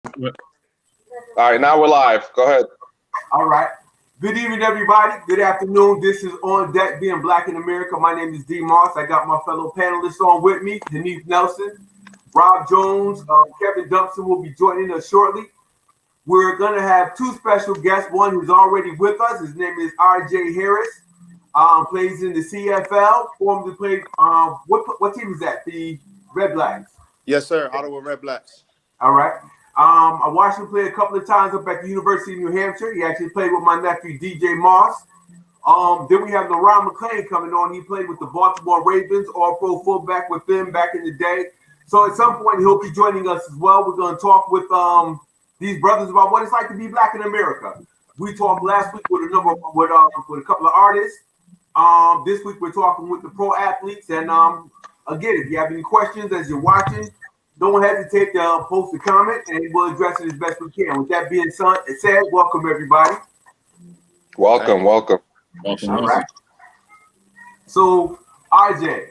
All right, now we're live. Go ahead. All right. Good evening, everybody. Good afternoon. This is On Deck Being Black in America. My name is D. Moss. I got my fellow panelists on with me, Denise Nelson, Rob Jones, Kevin Dumpson will be joining us shortly. We're going to have two special guests. One who's already with us. His name is R.J. Harris. Plays in the CFL. Formerly played. What team is that? The Redblacks. Yes, sir. Ottawa Redblacks. All right. I watched him play a couple of times up at the University of New Hampshire. He actually played with my nephew, DJ Moss. Then we have LeRon McClain coming on. He played with the Baltimore Ravens, all-pro fullback with them back in the day. So at some point, he'll be joining us as well. We're going to talk with these brothers about what it's like to be black in America. We talked last week with a couple of artists. This week, we're talking with the pro athletes. And again, if you have any questions as you're watching, don't hesitate to post a comment, and we'll address it as best we can. With that being said, welcome, everybody. Welcome. All right. So, RJ,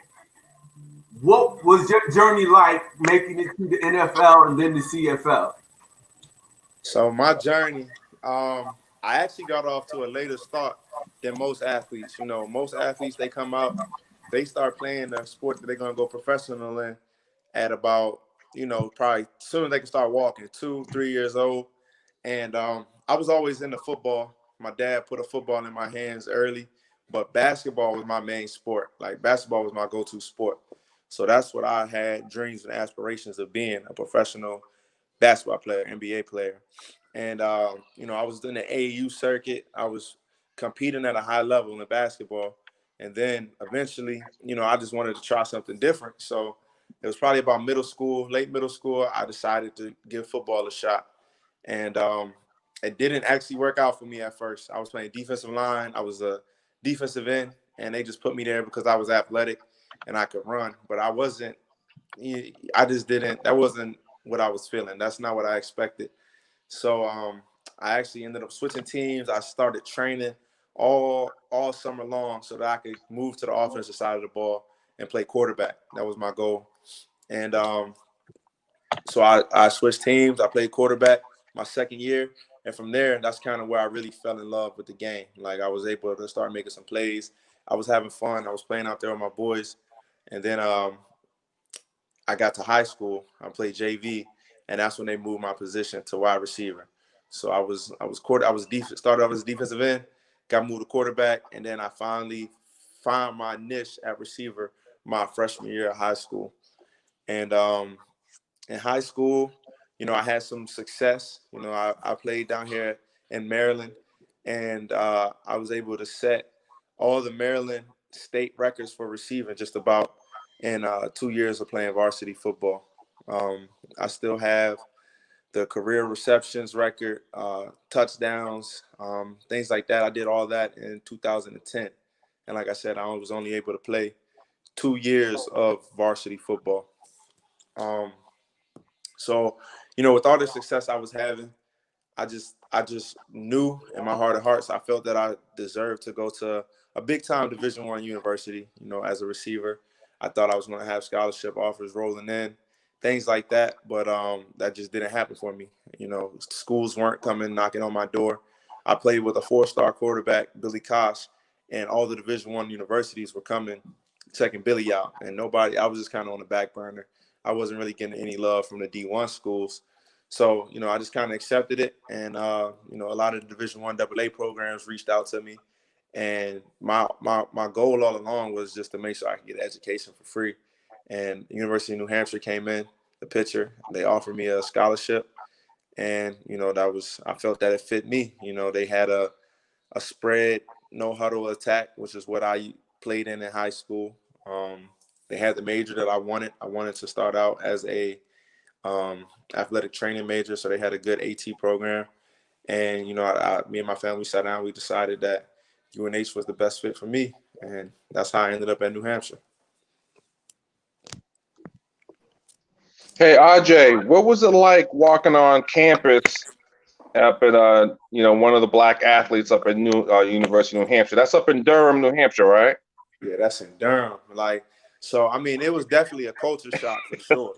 what was your journey like making it to the NFL and then the CFL? So my journey, I actually got off to a later start than most athletes. You know, most athletes, they come out, they start playing the sport that they're going to go professional in at about, probably soon as they can start walking, 2-3 years old. And I was always into football. My dad put a football in my hands early, but basketball was my main sport. Like, basketball was my go-to sport. So that's what I had dreams and aspirations of being, a professional basketball player, NBA player. And, I was in the AAU circuit. I was competing at a high level in basketball. And then eventually, I just wanted to try something different. So it was probably about late middle school, I decided to give football a shot. And it didn't actually work out for me at first. I was playing defensive line. I was a defensive end, and they just put me there because I was athletic and I could run. But that wasn't what I was feeling. That's not what I expected. So I actually ended up switching teams. I started training all summer long so that I could move to the offensive side of the ball and play quarterback. That was my goal. And so I switched teams. I played quarterback my second year. And from there, that's kind of where I really fell in love with the game. Like, I was able to start making some plays. I was having fun. I was playing out there with my boys. And then I got to high school. I played JV, and that's when they moved my position to wide receiver. So started off as a defensive end, got moved to quarterback, and then I finally found my niche at receiver my freshman year of high school. And in high school, I had some success. I played down here in Maryland, and I was able to set all the Maryland state records for receiving just about in 2 years of playing varsity football. I still have the career receptions record, touchdowns, things like that. I did all that in 2010. And like I said, I was only able to play 2 years of varsity football. So, with all the success I was having, I just knew in my heart of hearts, I felt that I deserved to go to a big-time Division I university, as a receiver. I thought I was going to have scholarship offers rolling in, things like that, but that just didn't happen for me. Schools weren't coming knocking on my door. I played with a 4-star quarterback, Billy Kosh, and all the Division I universities were coming, checking Billy out, and I was just kind of on the back burner. I wasn't really getting any love from the D1 schools. So, I just kind of accepted it. And, a lot of the Division I AA programs reached out to me. And my goal all along was just to make sure I could get education for free. And the University of New Hampshire came in the picture. They offered me a scholarship. And, I felt that it fit me. They had a spread, no huddle attack, which is what I played in high school. They had the major that I wanted. I wanted to start out as a athletic training major, so they had a good AT program. And, me and my family sat down. We decided that UNH was the best fit for me, and that's how I ended up at New Hampshire. Hey, RJ, what was it like walking on campus up at one of the black athletes up at University of New Hampshire? That's up in Durham, New Hampshire, right? Yeah, that's in Durham. It was definitely a culture shock for sure.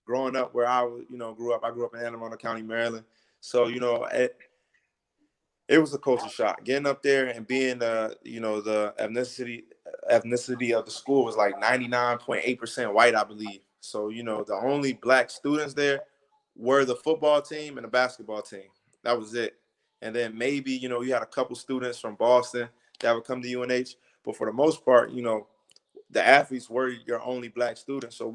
growing up where I grew up. I grew up in Anne Arundel County, Maryland. So, it was a culture shock getting up there and being the ethnicity of the school was like 99.8% white, I believe. So, the only black students there were the football team and the basketball team. That was it. And then maybe, you had a couple students from Boston that would come to UNH. But for the most part, the athletes were your only black students. So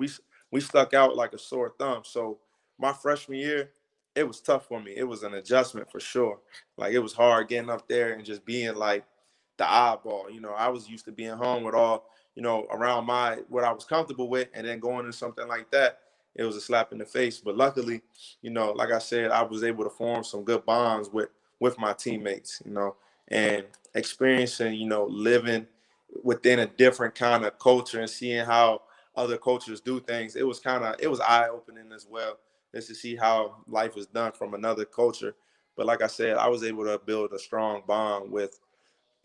we stuck out like a sore thumb. So my freshman year, it was tough for me. It was an adjustment for sure. Like, it was hard getting up there and just being like the oddball. I was used to being home with all, around what I was comfortable with, and then going to something like that, it was a slap in the face. But luckily, like I said, I was able to form some good bonds with my teammates, and experiencing, living within a different kind of culture and seeing how other cultures do things. It was eye-opening as well, just to see how life is done from another culture. But like I said, I was able to build a strong bond with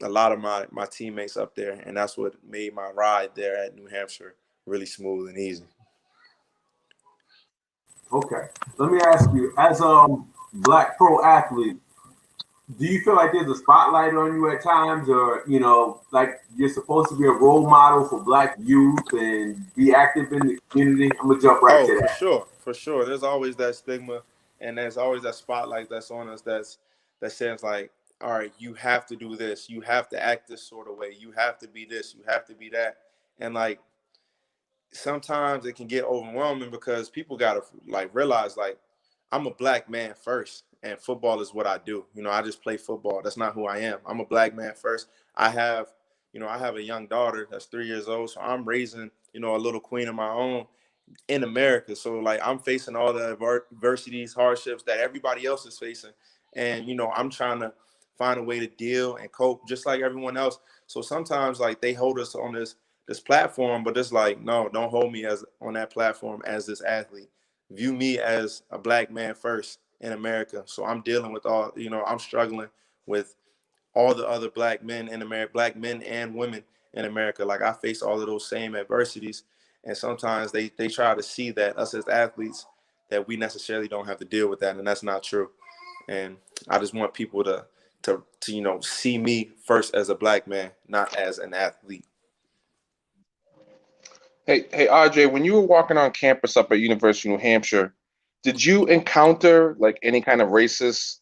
a lot of my teammates up there, and that's what made my ride there at New Hampshire really smooth and easy. Okay, let me ask you, as a black pro athlete, do you feel like there's a spotlight on you at times, or like you're supposed to be a role model for black youth and be active in the community? I'm gonna jump right to that. For sure. There's always that stigma, and there's always that spotlight that's on us that says like, all right, you have to do this, you have to act this sort of way, you have to be this, you have to be that, and like sometimes it can get overwhelming because people gotta like realize like I'm a black man first, and football is what I do. I just play football. That's not who I am. I'm a black man first. I have a young daughter that's 3 years old, so I'm raising, a little queen of my own in America. So like I'm facing all the adversities, hardships that everybody else is facing. And, I'm trying to find a way to deal and cope just like everyone else. So sometimes like they hold us on this platform, but it's like, no, don't hold me as on that platform as this athlete. View me as a black man first in America. So I'm dealing with all, I'm struggling with all the other black men in America, black men and women in America. Like I face all of those same adversities. And sometimes they try to see that us as athletes, that we necessarily don't have to deal with that. And that's not true. And I just want people to see me first as a black man, not as an athlete. Hey, RJ, when you were walking on campus up at University of New Hampshire, did you encounter like any kind of racist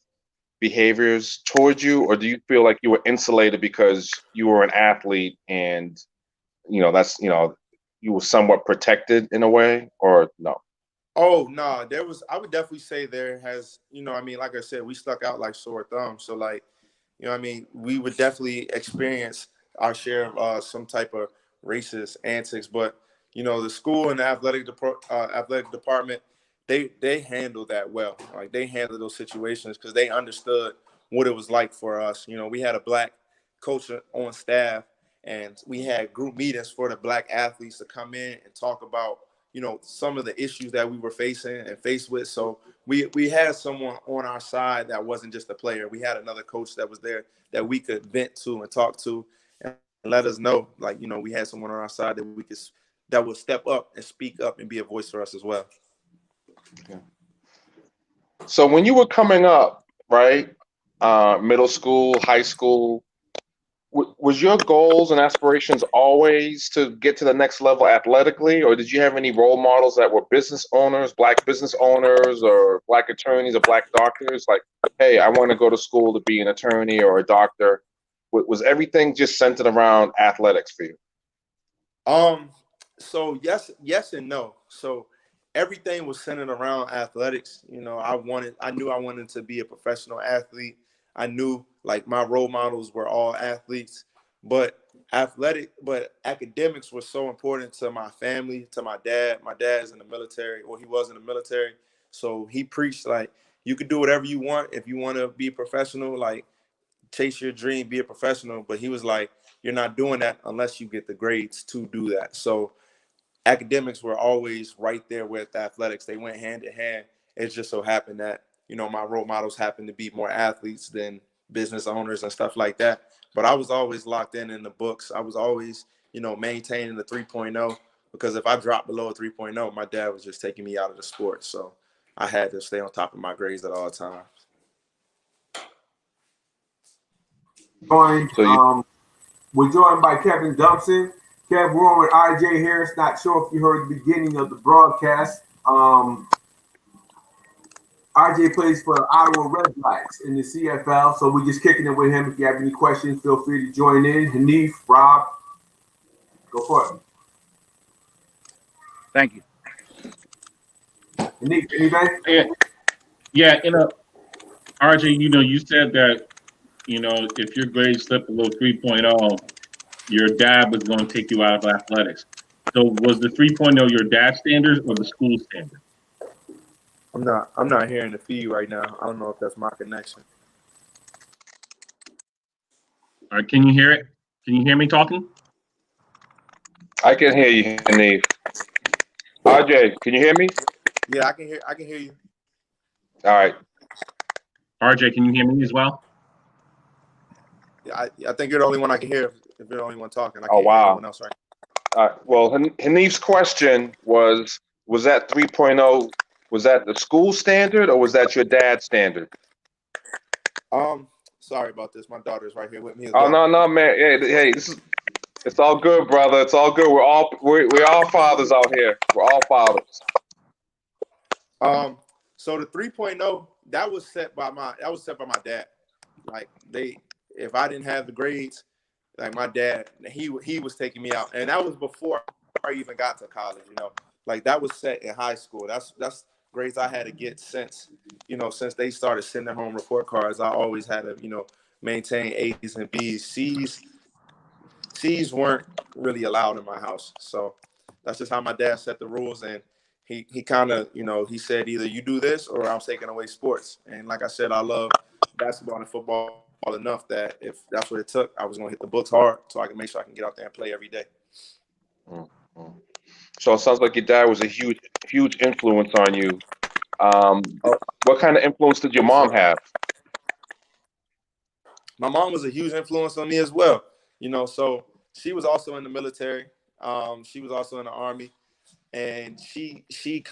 behaviors towards you, or do you feel like you were insulated because you were an athlete and that's you were somewhat protected in a way, or no? Oh no, I would definitely say there has, like I said, we stuck out like sore thumbs. So like, we would definitely experience our share of some type of racist antics, but the school and the athletic department, they handled that well. Like they handled those situations because they understood what it was like for us. We had a black coach on staff, and we had group meetings for the black athletes to come in and talk about some of the issues that we were facing and faced with. So we had someone on our side that wasn't just a player. We had another coach that was there that we could vent to and talk to and let us know, like, we had someone on our side that would step up and speak up and be a voice for us as well. Okay. So when you were coming up, right, middle school, high school, was your goals and aspirations always to get to the next level athletically, or did you have any role models that were business owners, black business owners, or black attorneys or black doctors? Like, hey, I want to go to school to be an attorney or a doctor. Was everything just centered around athletics for you? So yes and no. So everything was centered around athletics. I knew I wanted to be a professional athlete. I knew like my role models were all athletes, but academics were so important to my family, to my dad. My dad's in the military, or he was in the military. So he preached like, you could do whatever you want. If you want to be a professional, like chase your dream, be a professional. But he was like, you're not doing that unless you get the grades to do that. So academics were always right there with athletics. They went hand in hand. It just so happened that, my role models happened to be more athletes than business owners and stuff like that. But I was always locked in the books. I was always, maintaining the 3.0 because if I dropped below a 3.0, my dad was just taking me out of the sport. So I had to stay on top of my grades at all times. We're joined by Kevin Dumpson. Kev, we're on with RJ Harris. Not sure if you heard the beginning of the broadcast. RJ plays for Ottawa Redblacks in the CFL, so we're just kicking it with him. If you have any questions, feel free to join in. Hanif, Rob, go for it. Thank you. Hanif, anything? Yeah, RJ, you said that, if your grade slipped below 3.0, your dad was going to take you out of athletics. So was the 3.0 your dad's standard or the school standard? I'm not hearing the feed right now. I don't know if that's my connection. All right, can you hear it? Can you hear me talking? I can hear you, Hanif. RJ, can you hear me? Yeah, I can hear you. All right. RJ, can you hear me as well? Yeah, I think you're the only one I can hear if you're the only one talking. I Oh, can't hear wow. anyone else right now. Well, Hanif's question was that 3.0, was that the school standard or was that your dad's standard? Sorry about this. My daughter's right here with me as Oh, well. no, man. Hey, it's all good, brother. It's all good. We're all fathers out here. We're all fathers. So the 3.0, that was set by my dad. Like if I didn't have the grades, like my dad, he was taking me out, and that was before I even got to college. Like that was set in high school. That's grades I had to get since they started sending home report cards. I always had to maintain A's and B's. C's weren't really allowed in my house, so that's just how my dad set the rules. And he kind of he said either you do this or I'm taking away sports. And like I said, I love basketball and football enough that if that's what it took, I was going to hit the books hard so I can make sure I can get out there and play every day. Mm-hmm. So it sounds like your dad was a huge influence on you. What kind of influence did your mom have? My mom was a huge influence on me as well. So she was also in the military. She was also in the Army, and she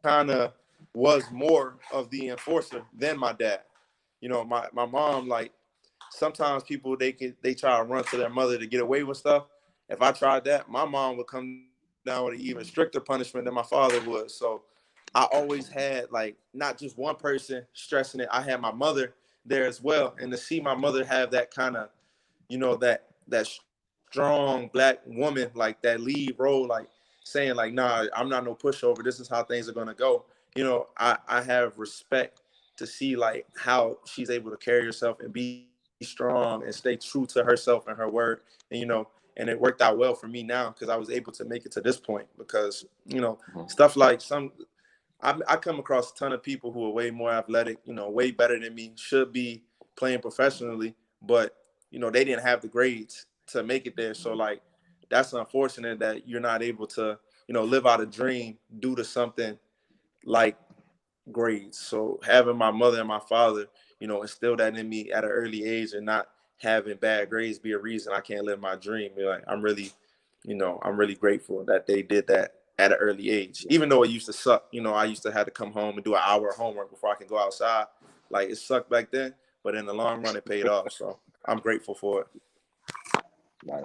kind of was more of the enforcer than my dad. My mom, like, sometimes people they try to run to their mother to get away with stuff. If I tried that, my mom would come down with an even stricter punishment than my father would. So I always had, like, not just one person stressing it. I had my mother there as well, and to see my mother have that kind of, that strong Black woman, like that lead role, like saying like, nah, I'm not no pushover. This is how things are gonna go. I have respect to see like how she's able to carry herself and be strong and stay true to herself and her word. And it worked out well for me now because I was able to make it to this point because, stuff like I come across a ton of people who are way more athletic, way better than me, should be playing professionally, but, they didn't have the grades to make it there. So, like, that's unfortunate that you're not able to, live out a dream due to something like grades. So having my mother and my father, instill that in me at an early age and not having bad grades be a reason I can't live my dream. Like, I'm really grateful that they did that at an early age, even though it used to suck. I used to have to come home and do an hour of homework before I could go outside. Like, it sucked back then, but in the long run, it paid off. So I'm grateful for it. Nice.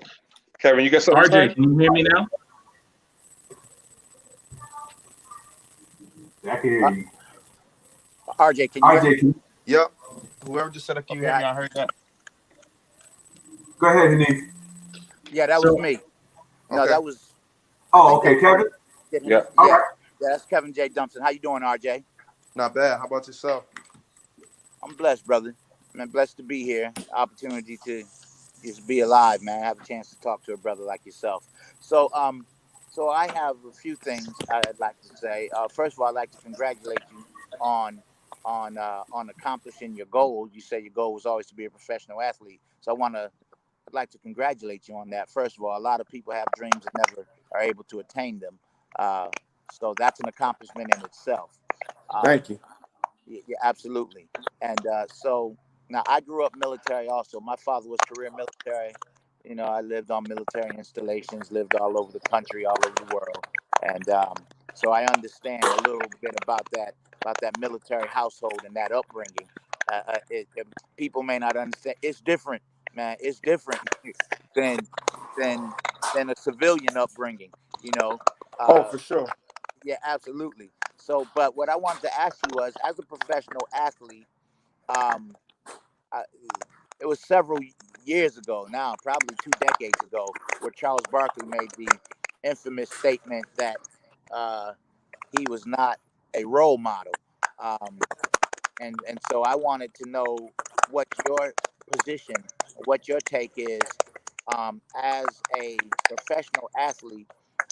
Kevin, you got something to say? RJ, can you hear me now? I can hear you. RJ, can you hear me? Yep. Whoever just said, "Can you hear me?" I heard that. Go ahead, Hanif. Yeah, that was me. No, Okay. that was. Oh, okay, Kevin. Yeah. All right. Yeah, that's Kevin J. Dumpson. How you doing, RJ? Not bad. How about yourself? I'm blessed, brother. Man, blessed to be here. Opportunity to just be alive, man. Have a chance to talk to a brother like yourself. So I have a few things I'd like to say. First of all, I'd like to congratulate you on accomplishing your goal. You say your goal was always to be a professional athlete. So I'd like to congratulate you on that. First of all, a lot of people have dreams and never are able to attain them. So that's an accomplishment in itself. Thank you. Yeah, absolutely. And so now I grew up military also. My father was career military. You know, I lived on military installations, lived all over the country, all over the world, and so I understand a little bit about that military household and that upbringing. People may not understand. It's different, man. It's different than than than a civilian upbringing. You know, Oh, uh, for sure. yeah, absolutely. So, but what I wanted to ask you was, as a professional athlete, um, I, it was several years ago now, probably 2 decades ago, where Charles Barkley made the infamous statement that uh, he was not a role model. Um, and so I wanted to know what your position, what your take is, as a professional athlete.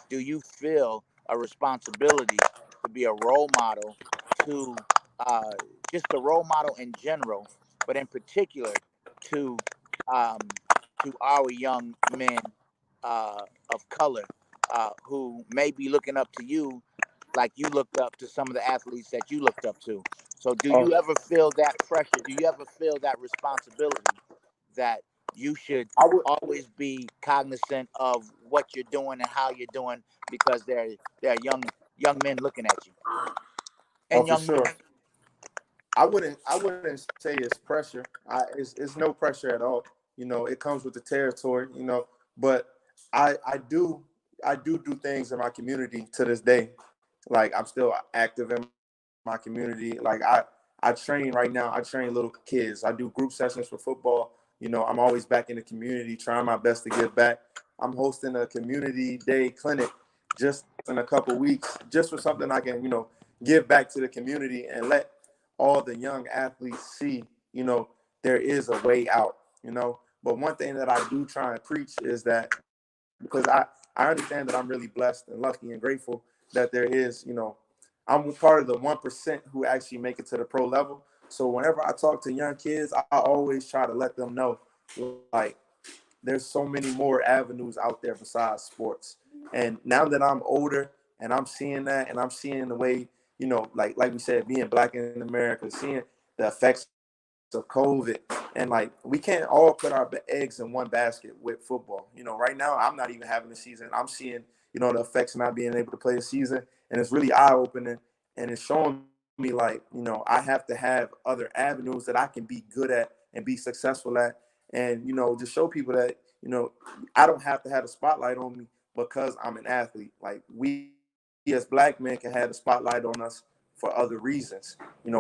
Do you feel a responsibility to be a role model to uh, just a role model in general, but in particular to um, to our young men of color who may be looking up to you like you looked up to some of the athletes that you looked up to? So, do Oh, you ever feel that pressure? Do you ever feel that responsibility that you should I would. always be cognizant of what you're doing and how you're doing because they're young men looking at you Oh, and for young sure. women. I wouldn't say it's pressure. It's no pressure at all. You know, it comes with the territory. You know, but I do things in my community to this day. Like I'm still active in my community. Like I train right now. I train little kids. I do group sessions for football. You know, I'm always back in the community, trying my best to give back. I'm hosting a community day clinic just in a couple weeks, just for something I can, give back to the community and let all the young athletes see, there is a way out. But one thing that I do try and preach is that because I understand that I'm really blessed and lucky and grateful that there is, I'm part of the 1% who actually make it to the pro level. So whenever I talk to young kids, I always try to let them know, like, there's so many more avenues out there besides sports. And now that I'm older and I'm seeing that and I'm seeing the way, like we said, being black in America, seeing the effects of COVID, and like we can't all put our eggs in one basket with football. Right now I'm not even having a season. I'm seeing, the effects of not being able to play a season, and it's really eye opening, and it's showing me like, I have to have other avenues that I can be good at and be successful at, and just show people that I don't have to have a spotlight on me because I'm an athlete. Like we as black men can have the spotlight on us for other reasons,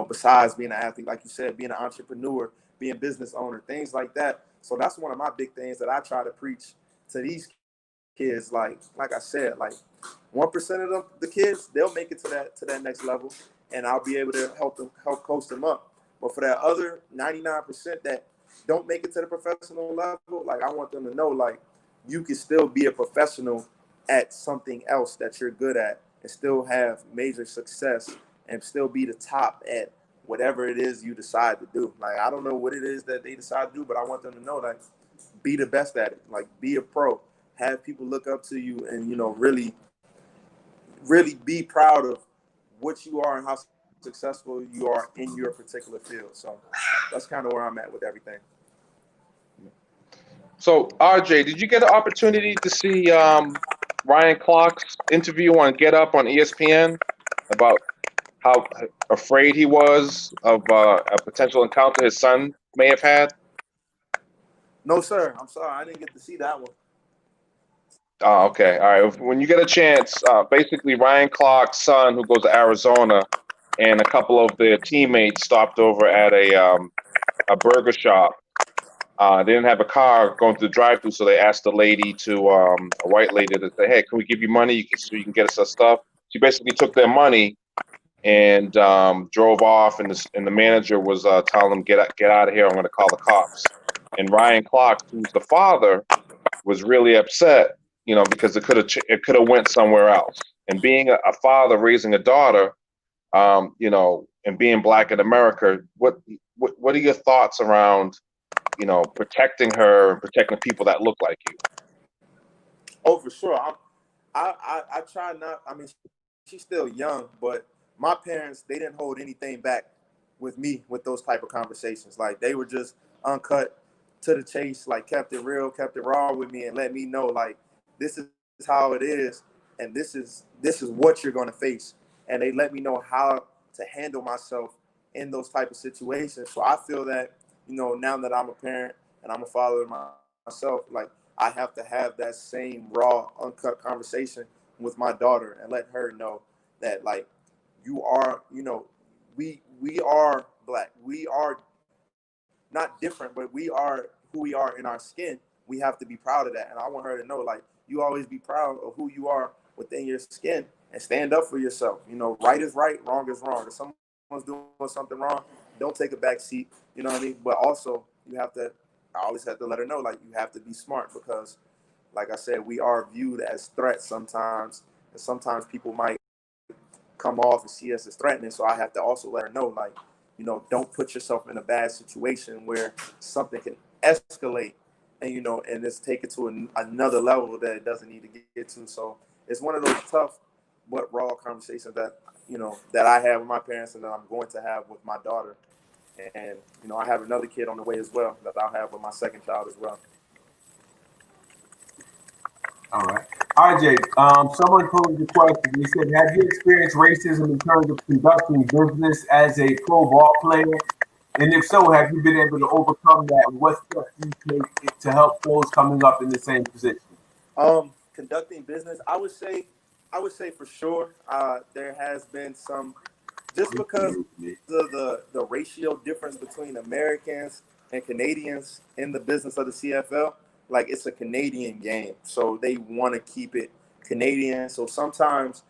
besides being an athlete, like you said, being an entrepreneur, being a business owner, things like that. So that's one of my big things that I try to preach to these kids. Like I said, like 1% of them, the kids, they'll make it to that next level, and I'll be able to help coach them up. But for that other 99% that don't make it to the professional level, like I want them to know, like, you can still be a professional at something else that you're good at and still have major success and still be the top at whatever it is you decide to do. Like, I don't know what it is that they decide to do, but I want them to know, like, be the best at it. Like, be a pro. Have people look up to you and, really, really be proud of what you are and how successful you are in your particular field. So that's kind of where I'm at with everything. So, RJ, did you get an opportunity to see Ryan Clark's interview on Get Up on ESPN about how afraid he was of a potential encounter his son may have had? No, sir. I'm sorry. I didn't get to see that one. Oh, okay. All right. When you get a chance, basically Ryan Clark's son, who goes to Arizona, and a couple of their teammates stopped over at a burger shop. They didn't have a car going through the drive-thru, so they asked the lady a white lady, to say, "Hey, can we give you money so you can get us some stuff?" She basically took their money and drove off, and the manager was telling them, get out of here. I'm going to call the cops." And Ryan Clark, who's the father, was really upset, because it could have went somewhere else. And being a father raising a daughter, and being black in America, what are your thoughts around, protecting her and protecting people that look like you? Oh, for sure. I try not. I mean, she's still young, but my parents, they didn't hold anything back with me with those type of conversations. Like, they were just uncut. to the chase, like kept it real, kept it raw with me, and let me know like this is how it is, and this is what you're going to face. And they let me know how to handle myself in those type of situations. So I feel that, you know, now that I'm a parent and I'm a father myself, like I have to have that same raw, uncut conversation with my daughter and let her know that like you are, you know, we are Black. We are not different, but we are who we are in our skin. We have to be proud of that. And I want her to know, like, you always be proud of who you are within your skin and stand up for yourself. You know, right is right, wrong is wrong. If someone's doing something wrong, don't take a back seat. You know what I mean? But also, I always have to let her know, like, you have to be smart because, like I said, we are viewed as threats sometimes. And sometimes people might come off and see us as threatening. So I have to also let her know, like, you know, don't put yourself in a bad situation where something can escalate and, you know, and just take it to another level that it doesn't need to get to. So it's one of those tough but raw conversations that, you know, that I have with my parents and that I'm going to have with my daughter. And, you know, I have another kid on the way as well that I'll have with my second child as well. All right. RJ, someone posed a question. They said, have you experienced racism in terms of conducting business as a pro ball player? And if so, have you been able to overcome that? And what steps do you take to help those coming up in the same position? Conducting business, I would say for sure there has been some, just because of the ratio difference between Americans and Canadians in the business of the CFL. Like, it's a Canadian game, so they want to keep it Canadian. So sometimes,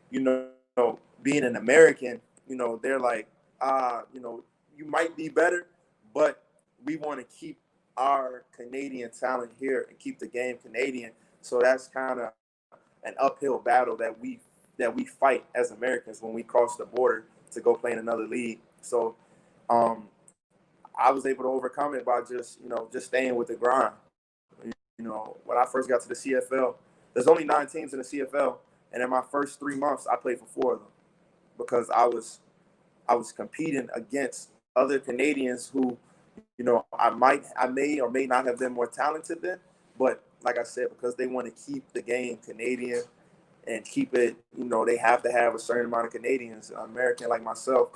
you know, being an American, you know, they're like, you know, you might be better, but we want to keep our Canadian talent here and keep the game Canadian. So that's kind of an uphill battle that we fight as Americans when we cross the border to go play in another league. So I was able to overcome it by just staying with the grind. You know, when I first got to the CFL, there's only 9 teams in the CFL, and in my first 3 months, I played for 4 of them because I was competing against other Canadians who, you know, I may or may not have been more talented than, but like I said, because they want to keep the game Canadian and keep it, you know, they have to have a certain amount of Canadians. An American like myself,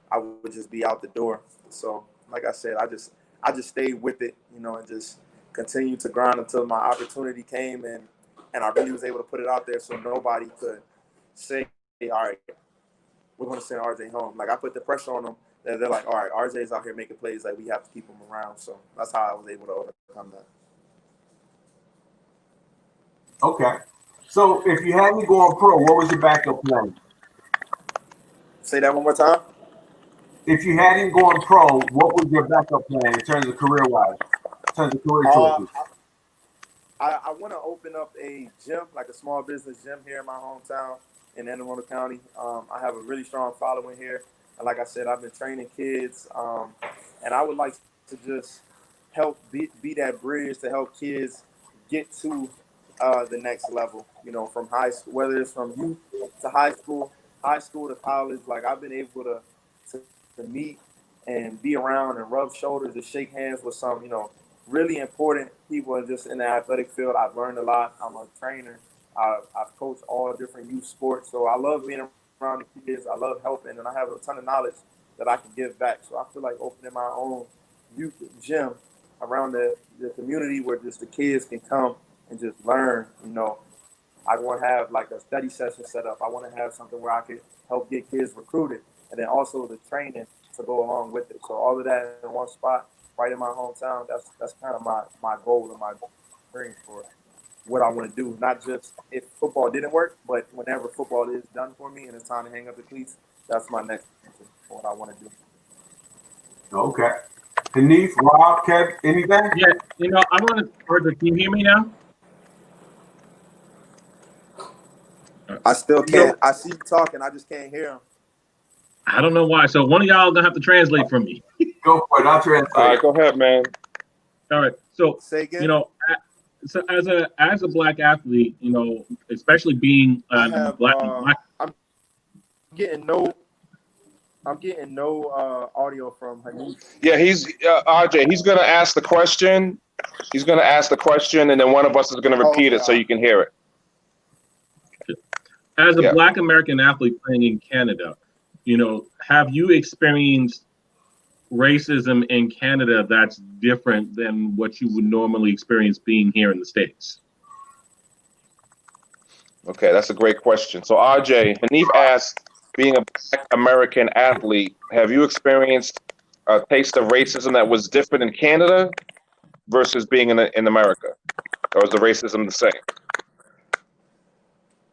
I would just be out the door. So, like I said, I just stayed with it, you know, and just continued to grind until my opportunity came, and I really was able to put it out there so nobody could say, hey, all right, we're going to send RJ home. Like, I put the pressure on them that they're like, all right, RJ's out here making plays, like, we have to keep him around. So that's how I was able to overcome that. Okay. So if you hadn't gone pro, what was your backup plan? Say that one more time. If you hadn't gone pro, what was your backup plan in terms of career-wise, in terms of career choices? I want to open up a gym, like a small business gym here in my hometown in Anne Arundel County. I have a really strong following here. And like I said, I've been training kids. And I would like to just help be that bridge to help kids get to the next level, you know, from high school, whether it's from youth to high school to college. Like, I've been able to meet and be around and rub shoulders and shake hands with some, you know, really important people just in the athletic field. I've learned a lot. I'm a trainer. I've coached all different youth sports. So I love being around the kids. I love helping, and I have a ton of knowledge that I can give back. So I feel like opening my own youth gym around the community where just the kids can come and just learn. You know, I want to have like a study session set up. I want to have something where I could help get kids recruited, and then also the training to go along with it. So all of that in one spot, right in my hometown. That's kind of my goal and my dream for what I want to do. Not just if football didn't work, but whenever football is done for me and it's time to hang up the cleats, that's my next for what I want to do. Okay. Denise, Rob, Kev, anything? Yeah, you know, I want to. Can you hear me now? I still can't. I see you talking. I just can't hear him. I don't know why. So one of y'all gonna have to translate for me. Go for it. I'll translate. All right, go ahead, man. All right. So Say again. you know, so as a black athlete, you know, especially being black. I'm getting no I'm getting no audio from Hanif. Yeah, he's RJ. He's gonna ask the question. He's gonna ask the question, and then one of us is gonna Oh, repeat okay, it so you can hear it. As a Yeah. Black American athlete playing in Canada, have you experienced racism in Canada that's different than what you would normally experience being here in the States? Okay, that's a great question. So RJ, Hanif asked, being a Black American athlete, have you experienced a taste of racism that was different in Canada versus being in America, or is the racism the same?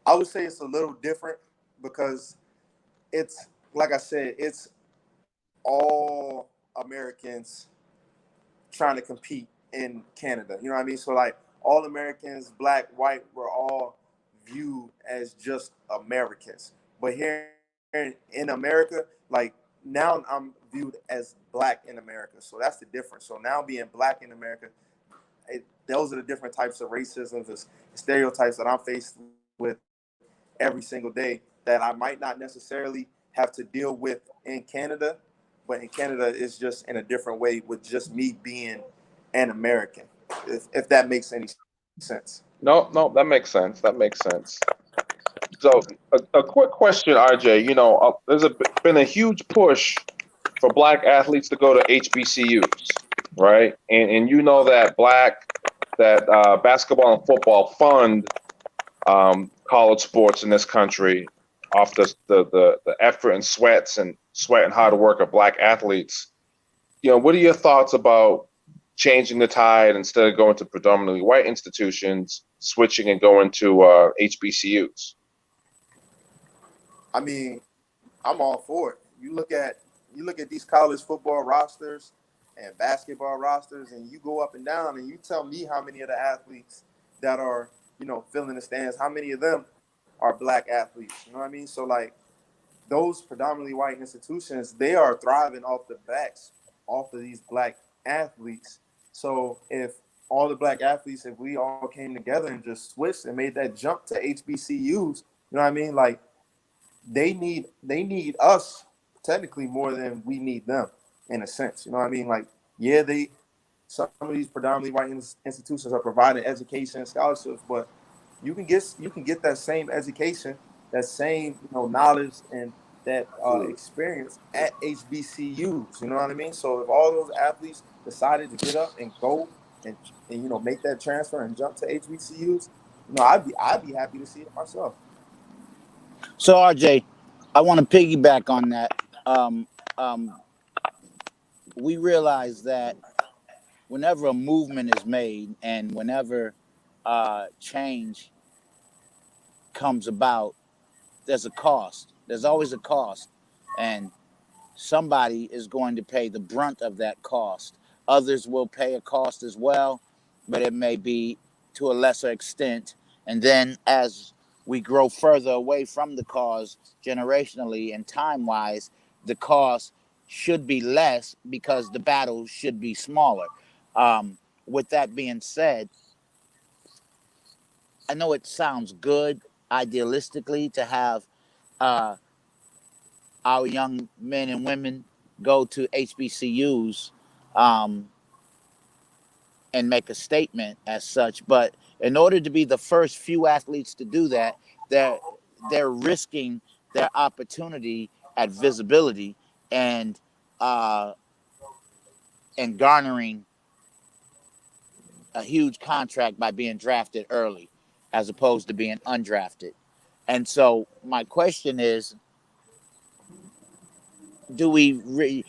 I would say it's a little different because it's, like I said, it's all Americans trying to compete in Canada. You know what I mean? So like all Americans, black, white, we're all viewed as just Americans. But here in America, like now I'm viewed as black in America. So that's the difference. So now being black in America, those are the different types of racisms, the stereotypes that I'm faced with every single day that I might not necessarily have to deal with in Canada, but in Canada it's just in a different way with just me being an American, if that makes any sense. No, that makes sense. That makes sense. So a quick question, RJ. There's been a huge push for Black athletes to go to HBCUs, right? And you know that basketball and football fund college sports in this country off the effort and sweat and hard work of Black athletes. What are your thoughts about changing the tide instead of going to predominantly white institutions, switching and going to HBCUs? I mean, I'm all for it. You look at these college football rosters and basketball rosters, and you go up and down, and you tell me how many of the athletes that are filling the stands, how many of them are Black athletes? You know what I mean? So like those predominantly white institutions, they are thriving off the backs off of these Black athletes. So if all the Black athletes, if we all came together and just switched and made that jump to HBCUs, you know what I mean? Like they need us technically more than we need them in a sense. You know what I mean? Like, yeah, some of these predominantly white institutions are providing education and scholarships, but you can get that same education, that same knowledge and that experience at HBCUs. You know what I mean? So if all those athletes decided to get up and go and make that transfer and jump to HBCUs, I'd be happy to see it myself. So RJ, I want to piggyback on that. Um, we realize that whenever a movement is made and whenever change comes about, there's a cost. There's always a cost, and somebody is going to pay the brunt of that cost. Others will pay a cost as well, but it may be to a lesser extent. And then as we grow further away from the cause generationally and time-wise, the cost should be less because the battle should be smaller. With that being said, I know it sounds good idealistically to have uh, our young men and women go to HBCUs and make a statement as such. But in order to be the first few athletes to do that, they're risking their opportunity at visibility and uh, and garnering a huge contract by being drafted early, as opposed to being undrafted. And so my question is, do we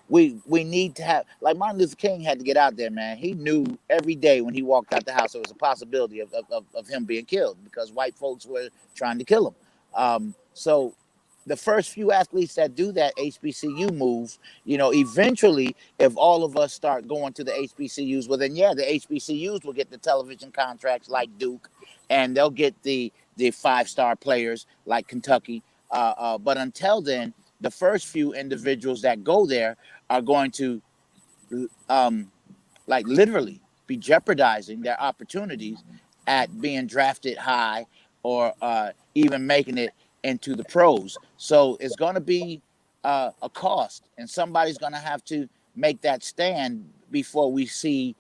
we need to have, like Martin Luther King had to get out there, man. He knew every day when he walked out the house there was a possibility of him being killed because white folks were trying to kill him. So the first few athletes that do that HBCU move, eventually if all of us start going to the HBCUs, well then the HBCUs will get the television contracts like Duke, and they'll get the 5-star players like Kentucky. But until then, the first few individuals that go there are going to like literally be jeopardizing their opportunities at being drafted high or even making it into the pros. So it's going to be a cost, and somebody's going to have to make that stand before we see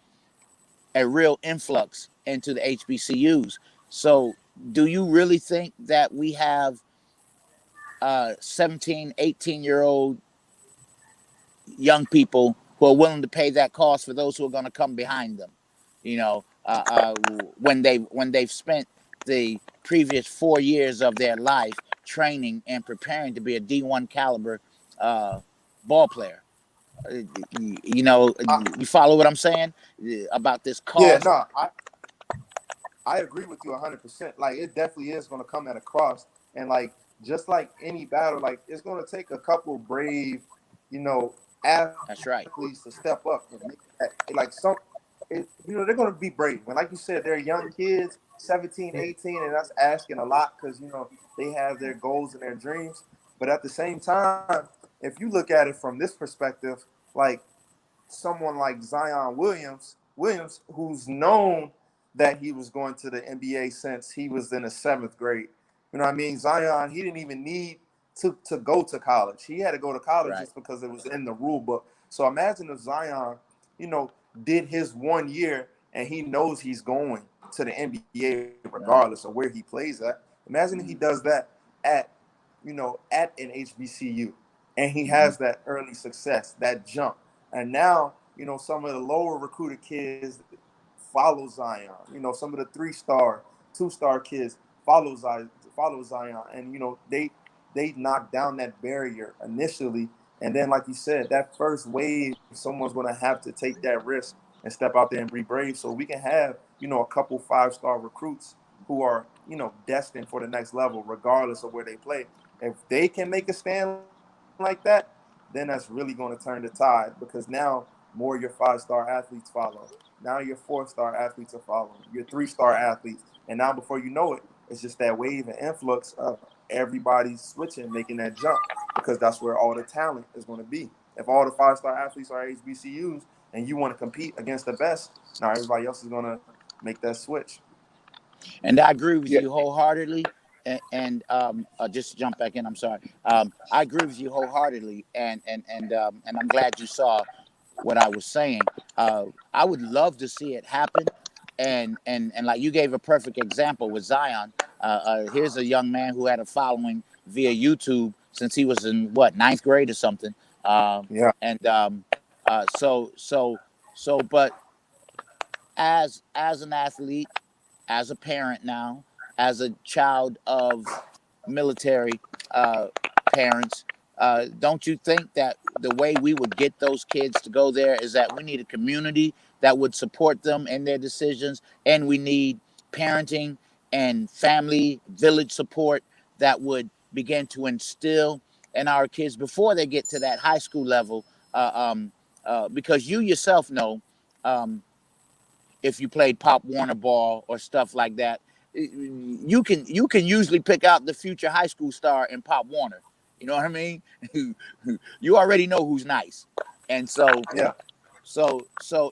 a real influx into the HBCUs. So, do you really think that we have 17, 18-year-old young people who are willing to pay that cost for those who are going to come behind them? You know, when they've spent the previous 4 years of their life training and preparing to be a D1 caliber ball player. You know, I, you follow what I'm saying about this yeah, cost? no, I agree with you 100%. Like, it definitely is going to come at a cost, and like just like any battle, like it's going to take a couple brave, you know, That's right. athletes to step up and make that. Like they're going to be brave. And like you said, they're young kids, 17, 18, and that's asking a lot because they have their goals and their dreams. But at the same time, if you look at it from this perspective, like someone like Zion Williams, who's known that he was going to the NBA since he was in the 7th grade. You know what I mean? Zion, he didn't even need to go to college. He had to go to college Right. just because it was in the rule book. So imagine if Zion, did his 1 year and he knows he's going to the NBA regardless of where he plays at. Imagine if he does that at an HBCU and he has that early success, that jump. And now, some of the lower recruited kids follow Zion. Some of the 3-star, 2-star kids follow Zion, and they knock down that barrier initially, and then, like you said, that first wave, someone's going to have to take that risk and step out there and be brave. So we can have a couple 5-star recruits who are destined for the next level, regardless of where they play. If they can make a stand like that, then that's really going to turn the tide, because now more your 5-star athletes follow. Now your 4-star athletes are following, your 3-star athletes. And now before you know it, it's just that wave and influx of everybody switching, making that jump, because that's where all the talent is going to be. If all the 5-star athletes are HBCUs and you want to compete against the best, now everybody else is going to make that switch. And I agree with Yeah. you wholeheartedly. And just to jump back in, I'm sorry. I agree with you wholeheartedly, and I'm glad you saw what I was saying. I would love to see it happen, and like you gave a perfect example with Zion. Here's a young man who had a following via YouTube since he was in ninth grade or something. Yeah. And but as an athlete, as a parent now, as a child of military parents, don't you think that the way we would get those kids to go there is that we need a community that would support them in their decisions, and we need parenting and family village support that would begin to instill in our kids before they get to that high school level, because you yourself know, if you played Pop Warner ball or stuff like that, you can usually pick out the future high school star in Pop Warner. You know what I mean? You already know who's nice, and so Yeah.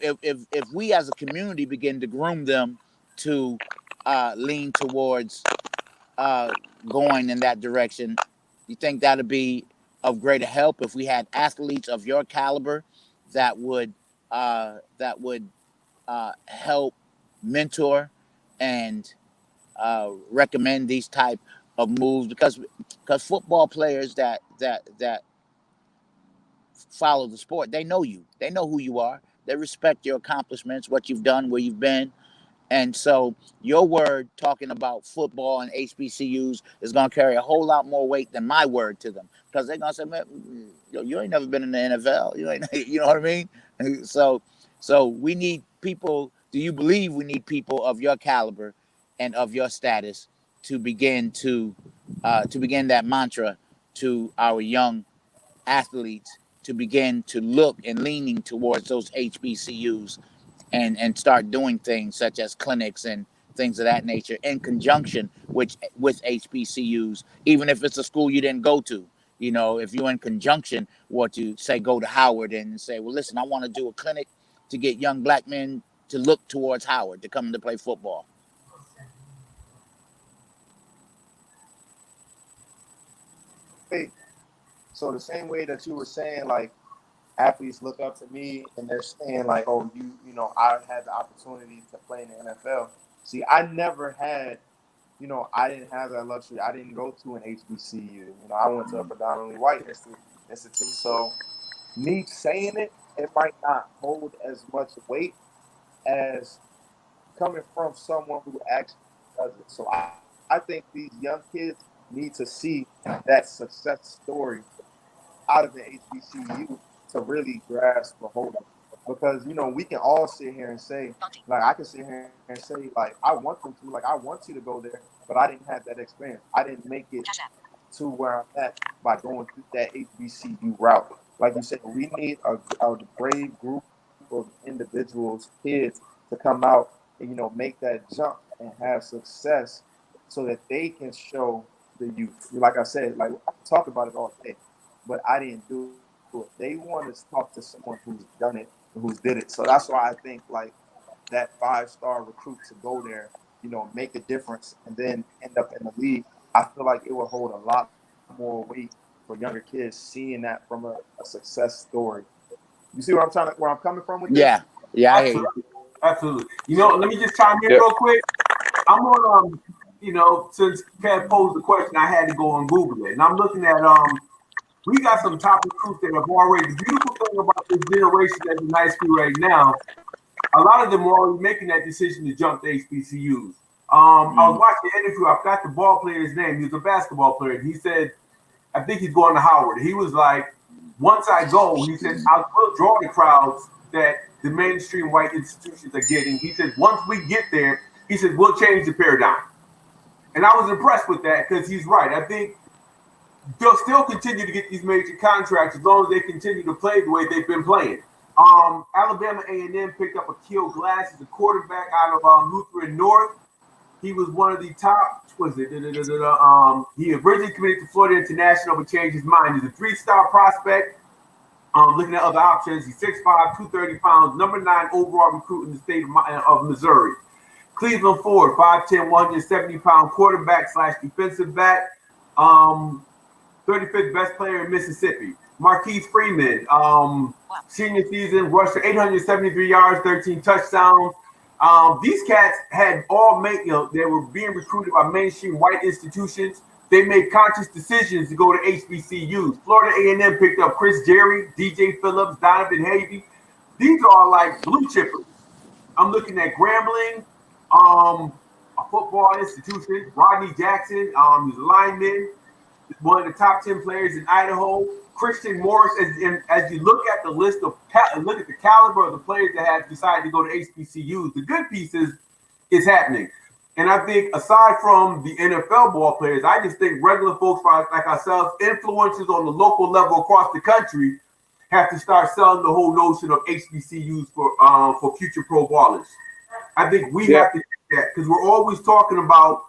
if we as a community begin to groom them to lean towards going in that direction, you think that'd be of greater help if we had athletes of your caliber that would help mentor and recommend these type of moves, because football players that follow the sport, they know you, they know who you are, they respect your accomplishments, what you've done, where you've been. And so your word talking about football and HBCUs is going to carry a whole lot more weight than my word to them, because they're going to say, man, you ain't never been in the NFL. You ain't, you know what I mean? So we need people. Do you believe we need people of your caliber and of your status to begin that mantra to our young athletes, to begin to look and leaning towards those HBCUs, and start doing things such as clinics and things of that nature in conjunction with HBCUs, even if it's a school you didn't go to. If you're in conjunction, what you say, go to Howard and say, well, listen, I want to do a clinic to get young black men to look towards Howard to come to play football. Hey, So the same way that you were saying, like, athletes look up to me and they're saying like, oh, you know, I had the opportunity to play in the NFL. See, I never had, you know, I didn't have that luxury. I didn't go to an HBCU. You know, I went to a predominantly white institute. So me saying it, it might not hold as much weight as coming from someone who actually does it. So I think these young kids need to see that success story out of the HBCU to really grasp a hold of it. Because, you know, we can all sit here and say, like, I can sit here and say, like, I want them to, like, I want you to go there, but I didn't have that experience. I didn't make it to where I'm at by going through that HBCU route. Like you said, we need a brave group of individuals, kids, to come out and, you know, make that jump and have success so that they can show the youth. Like I said, like, I can talk about it all day, but I didn't do it. They want to talk to someone who's done it, who's did it. So that's why I think, like, that 5-star recruit to go there, you know, make a difference and then end up in the league, I feel like it will hold a lot more weight for younger kids seeing that from a success story. You see where I'm coming from with this? Yeah, I hear you. Absolutely. You know, let me just chime in real quick. I'm on, you know, since Kev posed the question, I had to go and Google it, and I'm looking at we got some top recruits that have already. The beautiful thing about this generation that's in high school right now, a lot of them are already making that decision to jump to HBCUs. I was watching the interview. I forgot the ball player's name. He was a basketball player. He said, I think he's going to Howard. He was like, once I go, he said, I'll draw the crowds that the mainstream white institutions are getting. He said, once we get there, he said, we'll change the paradigm. And I was impressed with that because he's right. I think they'll still continue to get these major contracts as long as they continue to play the way they've been playing. Alabama A&M picked up Akil Glass as a quarterback out of Lutheran North. He was one of the top, he originally committed to Florida International but changed his mind. He's a 3-star prospect. Looking at other options, he's 6'5", 230 pounds, number 9 overall recruit in the state of Missouri. Cleveland Ford, 5'10", 170-pound quarterback / defensive back. 35th best player in Mississippi. Marquise Freeman, senior season, rushed for 873 yards, 13 touchdowns. These cats had all made, you know, they were being recruited by mainstream white institutions. They made conscious decisions to go to HBCUs. Florida A&M picked up Chris Jerry, DJ Phillips, Donovan Havey. These are like blue chippers. I'm looking at Grambling, a football institution. Rodney Jackson, he's a lineman, one of the top 10 players in Idaho. Christian Morris, as you look at the list of look at the caliber of the players that have decided to go to HBCUs, the good pieces is happening. And I think aside from the NFL ball players, I just think regular folks like ourselves, influencers on the local level across the country, have to start selling the whole notion of HBCUs for future pro ballers. I think we have to do that because we're always talking about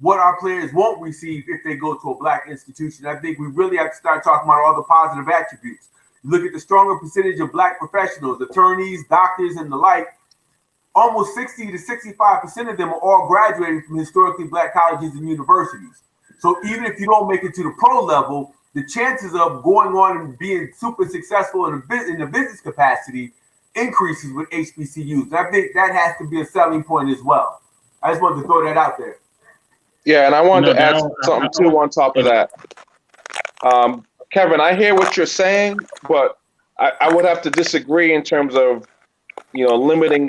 what our players won't receive if they go to a black institution. I think we really have to start talking about all the positive attributes. Look at the stronger percentage of black professionals, attorneys, doctors, and the like. Almost 60 to 65% of them are all graduating from historically black colleges and universities. So even if you don't make it to the pro level, the chances of going on and being super successful in the business capacity increases with HBCUs. And I think that has to be a selling point as well. I just wanted to throw that out there. Yeah, and I wanted to add something too on top of that. Kevin, I hear what you're saying, but I would have to disagree in terms of, you know, limiting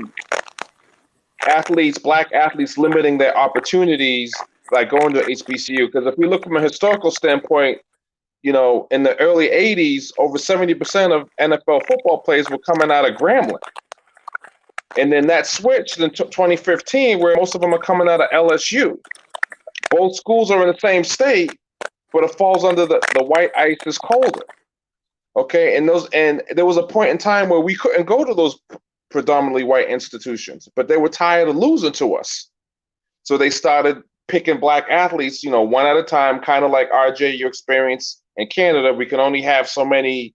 athletes, black athletes, limiting their opportunities by going to HBCU. Because if we look from a historical standpoint, you know, in the early 80s, over 70% of NFL football players were coming out of Grambling. And then that switched in 2015, where most of them are coming out of LSU. Both schools are in the same state, but it falls under the white ice is colder. Okay, and there was a point in time where we couldn't go to those predominantly white institutions, but they were tired of losing to us. So they started picking black athletes, you know, one at a time, kind of like RJ, your experience in Canada. We can only have so many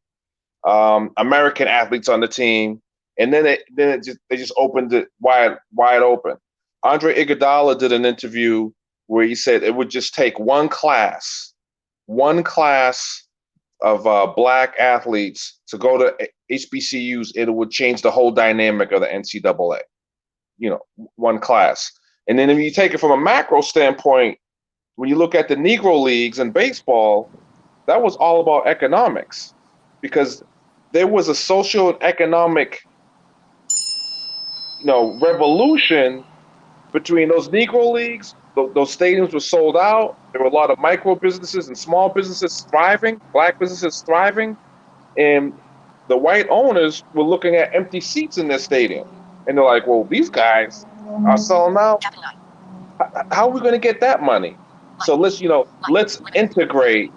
American athletes on the team. And then they just opened it wide open. Andre Iguodala did an interview where he said it would just take one class black athletes to go to HBCUs, it would change the whole dynamic of the NCAA. One class. And then if you take it from a macro standpoint, when you look at the Negro leagues in baseball, that was all about economics, because there was a social and economic, revolution between those Negro leagues. Those stadiums were sold out. There were a lot of micro businesses and small businesses thriving, black businesses thriving, and the white owners were looking at empty seats in their stadium, and they're like, "Well, these guys are selling out. How are we going to get that money? So let's integrate.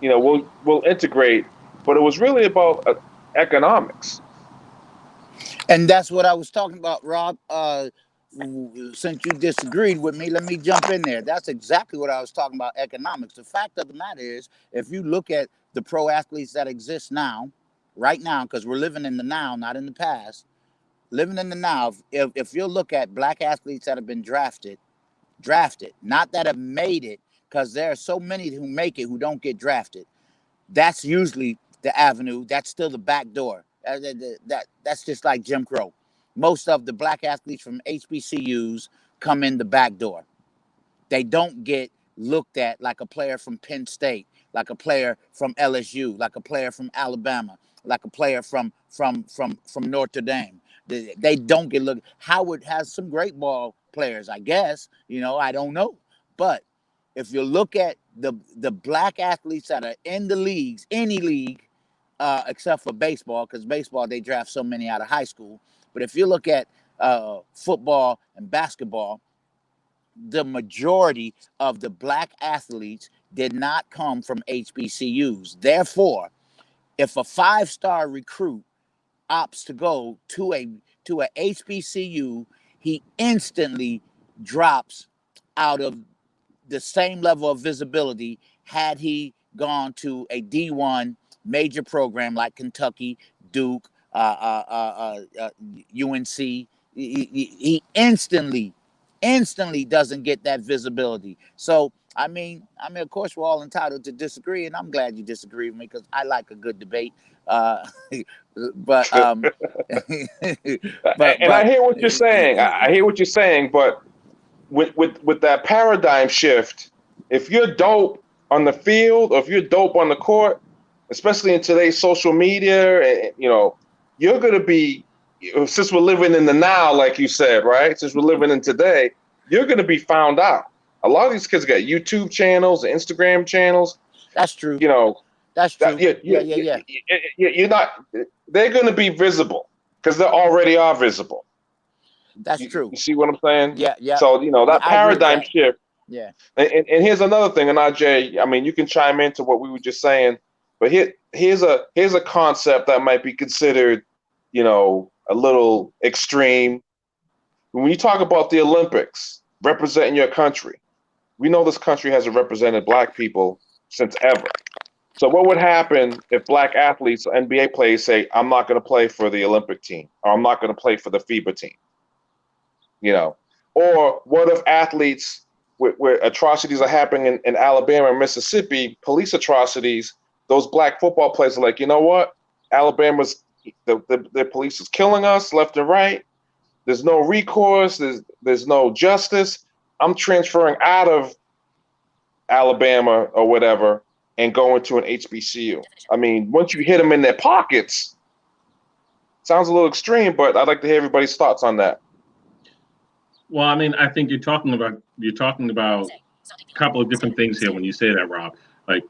We'll integrate." But it was really about economics. And that's what I was talking about, Rob. Since you disagreed with me, let me jump in there. That's exactly what I was talking about, economics. The fact of the matter is, if you look at the pro athletes that exist now, right now, because we're living in the now, not in the past, living in the now, if you look at black athletes that have been drafted, not that have made it, because there are so many who make it who don't get drafted. That's usually the avenue. That's still the back door. That's just like Jim Crow. Most of the black athletes from HBCUs come in the back door. They don't get looked at like a player from Penn State, like a player from LSU, like a player from Alabama, like a player from Notre Dame. They don't get looked. Howard has some great ball players, I guess. I don't know. But if you look at the black athletes that are in the leagues, any league, except for baseball, because baseball, they draft so many out of high school. But if you look at football and basketball, the majority of the black athletes did not come from HBCUs. Therefore, if a 5-star recruit opts to go to a HBCU, he instantly drops out of the same level of visibility had he gone to a D1 major program like Kentucky, Duke, UNC. He instantly doesn't get that visibility. So I mean, of course, we're all entitled to disagree, and I'm glad you disagree with me, because I like a good debate. But I hear what you're saying. I hear what you're saying, but with that paradigm shift, if you're dope on the field, or if you're dope on the court, especially in today's social media, you're going to be, since we're living in the now, like you said, right? Since we're living in today, you're going to be found out. A lot of these kids got YouTube channels, Instagram channels. That's true. That's true. Yeah. You're not. They're going to be visible because they already are visible. That's true. You see what I'm saying? Yeah. So that paradigm shift. Yeah. And here's another thing, and Ajay, I mean, you can chime into what we were just saying, but here's a concept that might be considered, a little extreme. When you talk about the Olympics, representing your country, we know this country hasn't represented black people since ever. So what would happen if black athletes, NBA players, say, I'm not going to play for the Olympic team, or I'm not going to play for the FIBA team? Or what if athletes where atrocities are happening in Alabama and Mississippi, police atrocities, those black football players are like, you know what? Alabama's, the police is killing us left and right. There's no recourse. There's no justice. I'm transferring out of Alabama or whatever and going to an HBCU. I mean, once you hit them in their pockets, sounds a little extreme, but I'd like to hear everybody's thoughts on that. Well, I mean, I think you're talking about a couple of different things here when you say that, Rob. Like,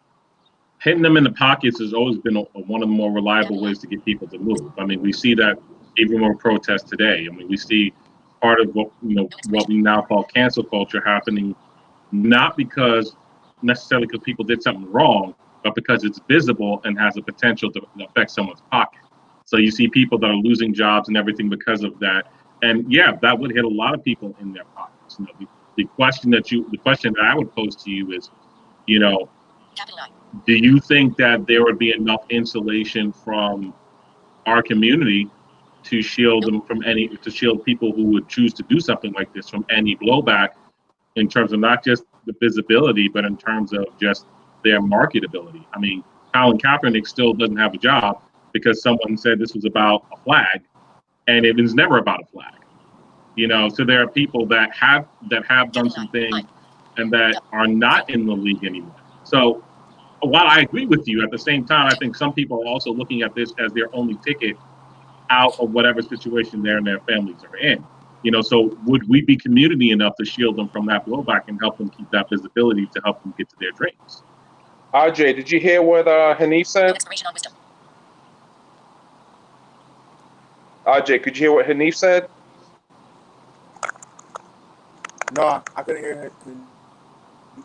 hitting them in the pockets has always been one of the more reliable ways to get people to move. I mean, we see that even more protests today. I mean, we see part of what we now call cancel culture happening, not necessarily because people did something wrong, but because it's visible and has a potential to affect someone's pocket. So you see people that are losing jobs and everything because of that. And yeah, that would hit a lot of people in their pockets. The question that I would pose to you is, do you think that there would be enough insulation from our community to shield them to shield people who would choose to do something like this from any blowback, in terms of not just the visibility, but in terms of just their marketability? I mean, Colin Kaepernick still doesn't have a job because someone said this was about a flag, and it was never about a flag. So there are people that have done some things and that are not in the league anymore. So while I agree with you, at the same time, I think some people are also looking at this as their only ticket out of whatever situation they and their families are in. So would we be community enough to shield them from that blowback and help them keep that visibility to help them get to their dreams? RJ, did you hear what Hanif said? RJ, could you hear what Hanif said? No, I couldn't hear it.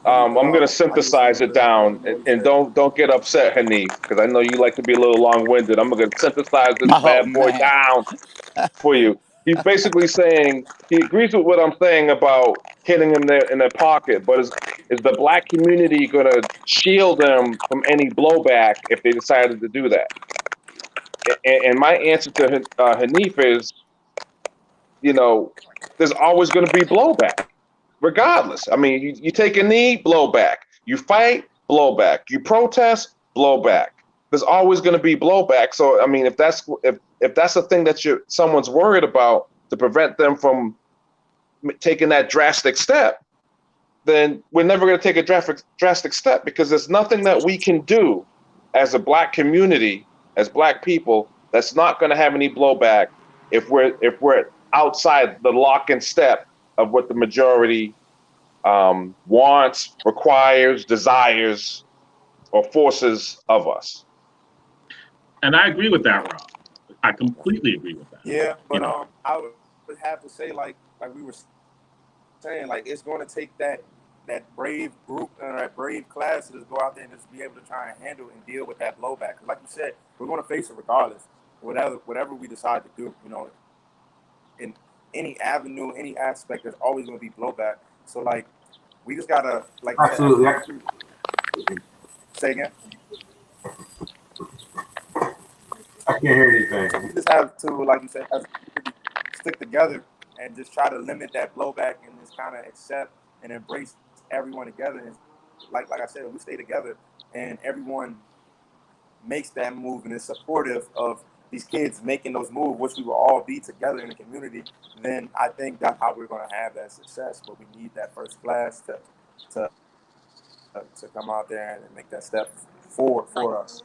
I'm going to synthesize it down, and don't get upset, Hanif, because I know you like to be a little long-winded. I'm going to synthesize this bad boy down for you. He's basically saying he agrees with what I'm saying about hitting them in their pocket, but is the black community going to shield them from any blowback if they decided to do that? And my answer to Hanif is, there's always going to be blowback, regardless. I mean, you take a knee, blowback. You fight, blowback. You protest, blowback. There's always going to be blowback. So, I mean, if that's a thing that someone's worried about to prevent them from taking that drastic step, then we're never going to take a drastic step, because there's nothing that we can do as a black community, as black people, that's not going to have any blowback if we're outside the lock and step of what the majority wants, requires, desires, or forces of us. And I agree with that, Rob. I completely agree with that. Yeah, but I would have to say, like we were saying, like, it's going to take that brave group and that brave class to just go out there and just be able to try and handle and deal with that blowback. Like you said, we're going to face it regardless, whatever we decide to do. In any avenue, any aspect, there's always going to be blowback. So, like, we just gotta, like, absolutely. Say again. I can't hear anything. We just have to, like you said, stick together and just try to limit that blowback and just kind of accept and embrace everyone together. And like I said, if we stay together and everyone makes that move and is supportive of these kids making those moves, which we will all be together in the community, then I think that's how we're going to have that success. But we need that first class to come out there and make that step forward for us.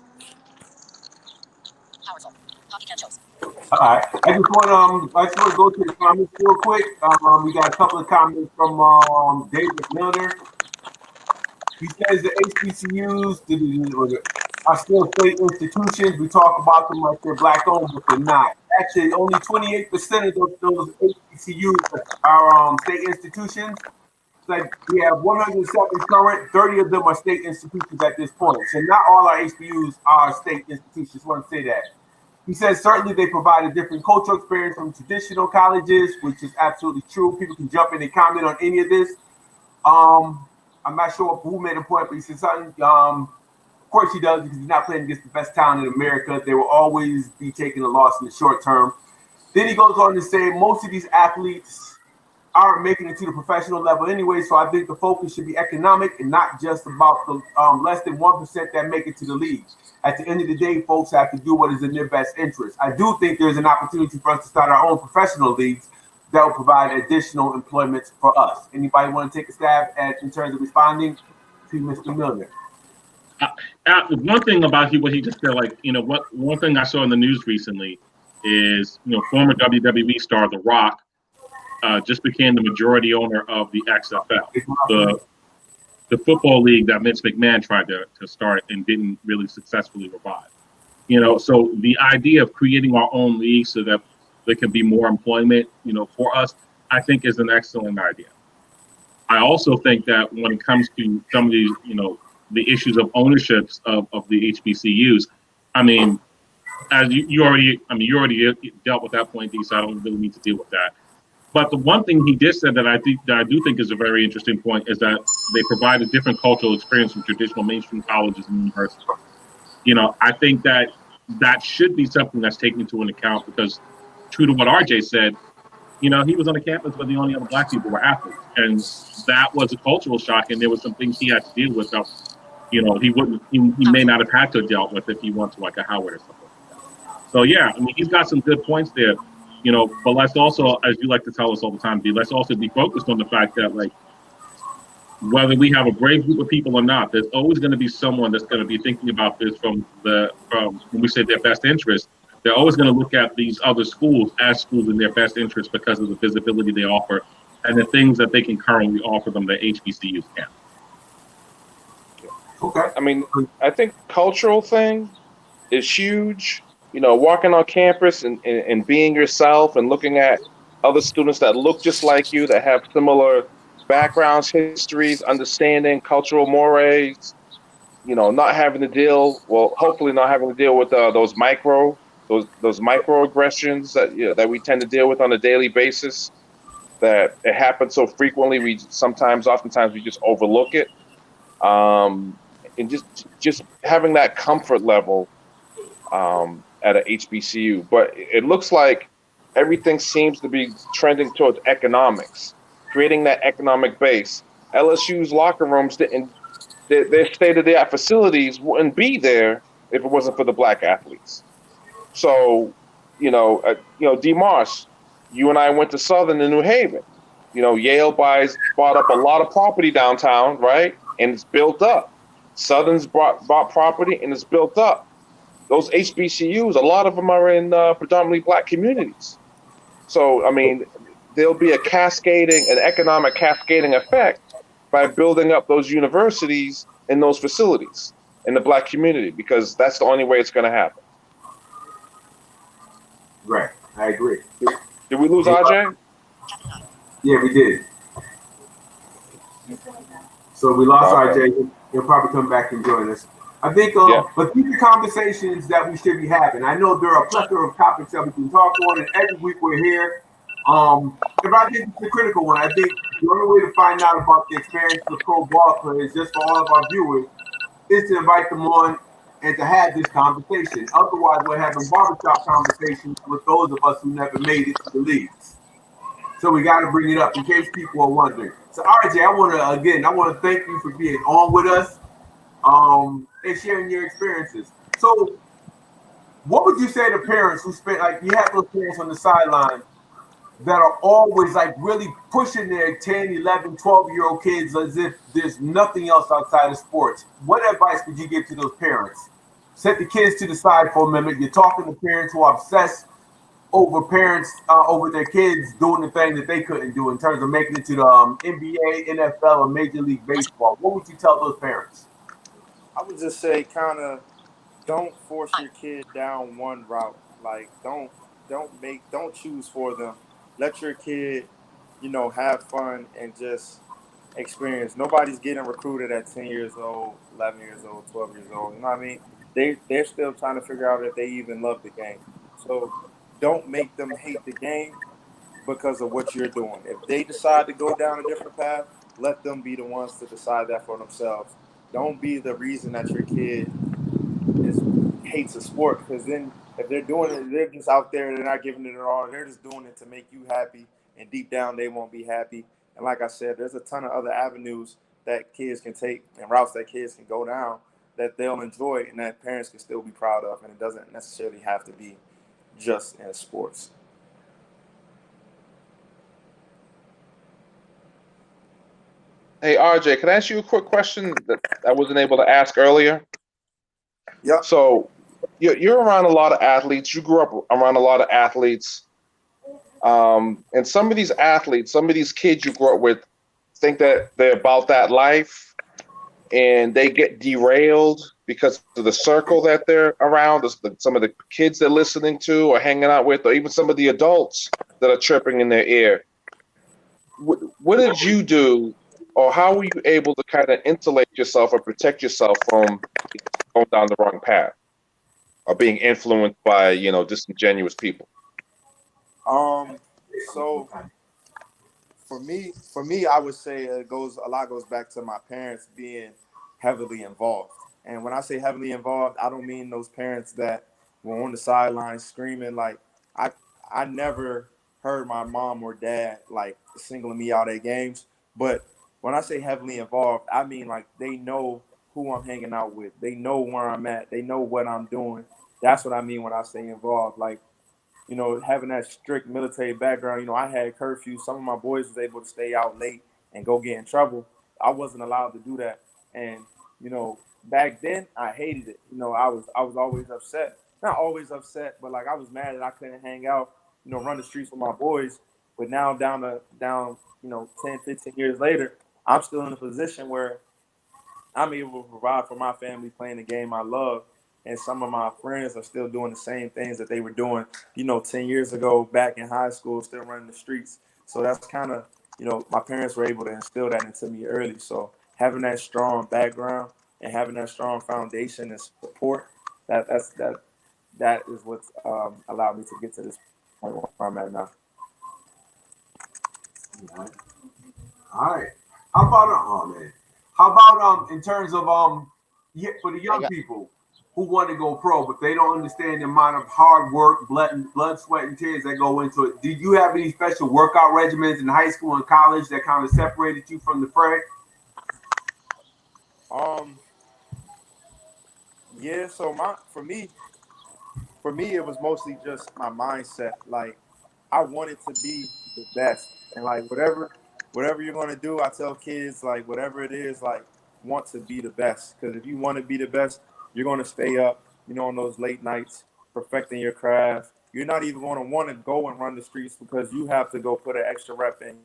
All right. I just want to go to the comments real quick. We got a couple of comments from David Milner. He says the HBCUs are still state institutions. We talk about them like they're black-owned, but they're not. Actually, only 28% of those HBCUs are state institutions. It's like we have 107 current, 30 of them are state institutions at this point. So not all our HBCUs are state institutions. Just want to say that. He says certainly they provide a different cultural experience from traditional colleges, which is absolutely true. People can jump in and comment on any of this. I'm not sure who made a point, but he said something. Of course he does, because he's not playing against the best talent in America. They will always be taking a loss in the short term. Then he goes on to say most of these athletes aren't making it to the professional level anyway, so I think the focus should be economic and not just about the less than 1% that make it to the league. At the end of the day, folks have to do what is in their best interest. I do think there's an opportunity for us to start our own professional leagues that will provide additional employment for us. Anybody want to take a stab in terms of responding to Mr. Milner? One thing about what he just said, one thing I saw in the news recently is, former WWE star The Rock just became the majority owner of the XFL, the football league that Vince McMahon tried to start and didn't really successfully revive. So the idea of creating our own league so that there can be more employment, for us, I think is an excellent idea. I also think that when it comes to some of these, the issues of ownerships of the HBCUs, I mean, as you already dealt with that point, D, so I don't really need to deal with that. But the one thing he did say that I do think is a very interesting point is that they provide a different cultural experience from traditional mainstream colleges and universities. I think that should be something that's taken into an account, because true to what RJ said, he was on a campus where the only other black people were athletes, and that was a cultural shock, and there was some things he had to deal with that he may not have had to dealt with if he went to like a Howard or something like that. So yeah, I mean, he's got some good points there, but let's also, as you like to tell us all the time, let's also be focused on the fact that, like, whether we have a brave group of people or not, there's always going to be someone that's going to be thinking about this from when we say their best interest. They're always going to look at these other schools as schools in their best interest because of the visibility they offer and the things that they can currently offer them that HBCUs can't. Okay. I mean, I think cultural thing is huge. Walking on campus and being yourself and looking at other students that look just like you, that have similar backgrounds, histories, understanding cultural mores, not having to deal, hopefully not having to deal with those microaggressions that we tend to deal with on a daily basis, that it happens so frequently, oftentimes we just overlook it. And just having that comfort level at a HBCU. But it looks like everything seems to be trending towards economics, creating that economic base. LSU's locker rooms their state-of-the-art facilities wouldn't be there if it wasn't for the black athletes. So, DeMars, you and I went to Southern in New Haven. Yale bought up a lot of property downtown, right? And it's built up. Southern's bought property and it's built up. Those HBCUs, a lot of them are in predominantly black communities. So, I mean, there'll be an economic cascading effect by building up those universities and those facilities in the black community, because that's the only way it's going to happen. Right. I agree. Did we lose RJ? Yeah, we did. So we lost Okay. RJ. He'll probably come back and join us. I think, but these are conversations that we should be having. I know there are a plethora of topics that we can talk on, and every week we're here. If I think it's a critical one, I think the only way to find out about the experience of pro ball players, just for all of our viewers, is to invite them on and to have this conversation. Otherwise, we're having barbershop conversations with those of us who never made it to the leagues. So we got to bring it up in case people are wondering. So RJ, I want to thank you for being on with us, and sharing your experiences. So, what would you say to parents who spend, like, you have those parents on the sideline that are always like really pushing their 10, 11, 12-year-old kids as if there's nothing else outside of sports? What advice would you give to those parents? Set the kids to the side for a minute. You're talking to parents who are obsessed over their kids doing the thing that they couldn't do in terms of making it to the NBA, NFL, or Major League Baseball. What would you tell those parents? I would just say, kind of, don't force your kid down one route. Like, don't choose for them. Let your kid, have fun and just experience. Nobody's getting recruited at 10 years old, 11 years old, 12 years old. You know what I mean? They're still trying to figure out if they even love the game. So don't make them hate the game because of what you're doing. If they decide to go down a different path, let them be the ones to decide that for themselves. Don't be the reason that your kid hates a sport, because then if they're doing it, they're just out there, they're not giving it all. They're just doing it to make you happy, and deep down they won't be happy. And like I said, there's a ton of other avenues that kids can take and routes that kids can go down that they'll enjoy and that parents can still be proud of, and it doesn't necessarily have to be just in sports. Hey, RJ, can I ask you a quick question that I wasn't able to ask earlier? Yeah. So you're around a lot of athletes. You grew up around a lot of athletes. And some of these kids you grew up with think that they're about that life, and they get derailed because of the circle that they're around, some of the kids they're listening to or hanging out with, or even some of the adults that are chirping in their ear. What did you do, or how were you able to kind of insulate yourself or protect yourself from going down the wrong path or being influenced by, disingenuous people? So for me, I would say a lot goes back to my parents being heavily involved. And when I say heavily involved, I don't mean those parents that were on the sidelines screaming. Like, I never heard my mom or dad like singling me out at games. But when I say heavily involved, I mean like they know who who I'm hanging out with. They know where I'm at. They know what I'm doing. That's what I mean when I say involved. Like, you know, having that strict military background, you know, I had curfew. Some of my boys was able to stay out late and go get in trouble. I wasn't allowed to do that. And, you know, back then I hated it. You know, I was always upset. Not always upset, but like I was mad that I couldn't hang out, you know, run the streets with my boys. But now down, you know, 10, 15 years later, I'm still in a position where I'm able to provide for my family playing the game I love. And some of my friends are still doing the same things that they were doing, you know, 10 years ago back in high school, still running the streets. So that's kind of, you know, my parents were able to instill that into me early. So having that strong background and having that strong foundation and support, that is what's allowed me to get to this point where I'm at now. All right. How about How about in terms of for the young people who want to go pro, but they don't understand the amount of hard work, blood, sweat, and tears that go into it? Did you have any special workout regimens in high school and college that kind of separated you from the fray? Yeah. So for me, it was mostly just my mindset. Like, I wanted to be the best, and like whatever you're gonna do, I tell kids like whatever it is, like want to be the best. Because if you want to be the best, you're gonna stay up, you know, on those late nights perfecting your craft. You're not even gonna want to go and run the streets because you have to go put an extra rep in.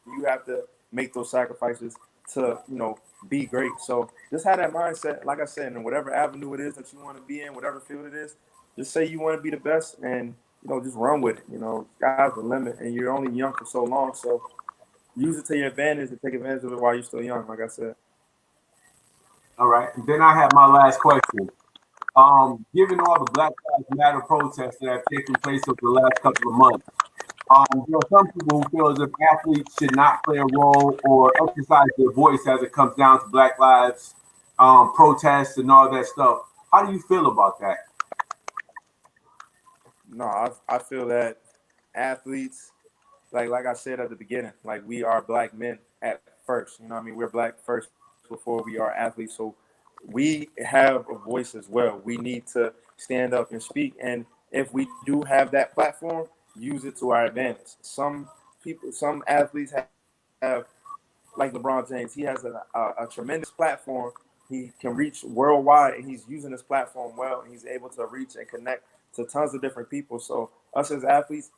You have to make those sacrifices to, you know, be great. So just have that mindset, like I said, in whatever avenue it is that you want to be in, whatever field it is, just say you want to be the best and, you know, just run with it. You know, sky's the limit, and you're only young for so long. So use it to your advantage and take advantage of it while you're still young, like I said. All right. And then I have my last question. Given all the Black Lives Matter protests that have taken place over the last couple of months, there are some people who feel as if athletes should not play a role or exercise their voice as it comes down to Black Lives protests and all that stuff. How do you feel about that? No, I feel that athletes, like I said at the beginning, like we are Black men at first. You know what I mean? We're Black first before we are athletes. So we have a voice as well. We need to stand up and speak. And if we do have that platform, use it to our advantage. Some athletes have like LeBron James. He has a tremendous platform. He can reach worldwide, and he's using his platform well, and he's able to reach and connect to tons of different people. So us as athletes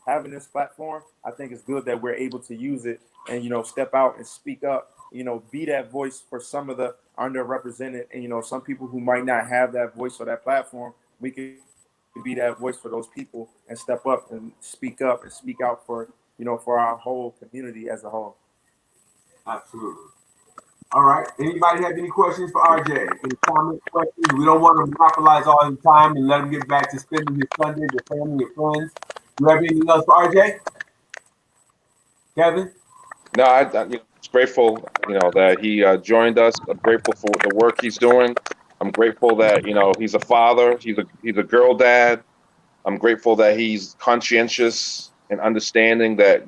having this platform, I think it's good that we're able to use it and, you know, step out and speak up, you know, be that voice for some of the underrepresented, and, you know, some people who might not have that voice or that platform. We can be that voice for those people and step up and speak out for, you know, for our whole community as a whole. Absolutely. All right. Anybody have any questions for RJ? Any comments, questions? We don't want to monopolize all his time and let him get back to spending his Sunday with family and friends. Do you have anything else for RJ? Kevin? No, I'm grateful, that he joined us. I'm grateful for the work he's doing. I'm grateful that, he's a father. He's a girl dad. I'm grateful that he's conscientious and understanding that,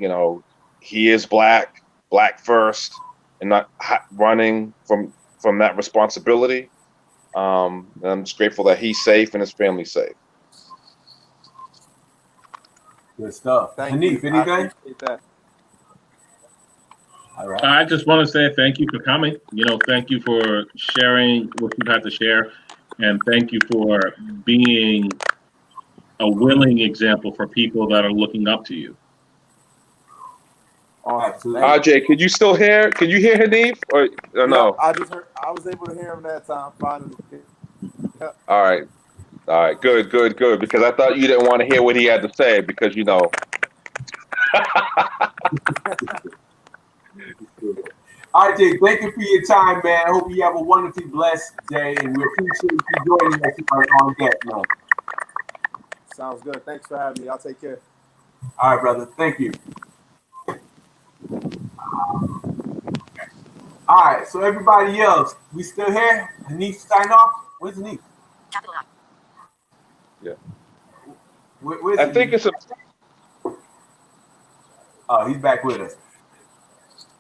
he is black first, and not running from that responsibility. And I'm just grateful that he's safe and his family's safe. Good stuff. Hanif, anything? I appreciate that. All right. I just want to say thank you for coming. Thank you for sharing what you've had to share, and thank you for being a willing example for people that are looking up to you. Absolutely. RJ, can you hear Hanif or no? I was able to hear him that time finally. All right, good. Because I thought you didn't want to hear what he had to say because RJ, thank you for your time, man. I hope you have a wonderfully blessed day, and we appreciate you joining us on deck, man. Sounds good. Thanks for having me. I'll take care. All right, brother. Thank you. All right, so everybody else, we still here? Hanif sign off? Where's Hanif? Yeah. Where's I think it's a. Oh, he's back with us.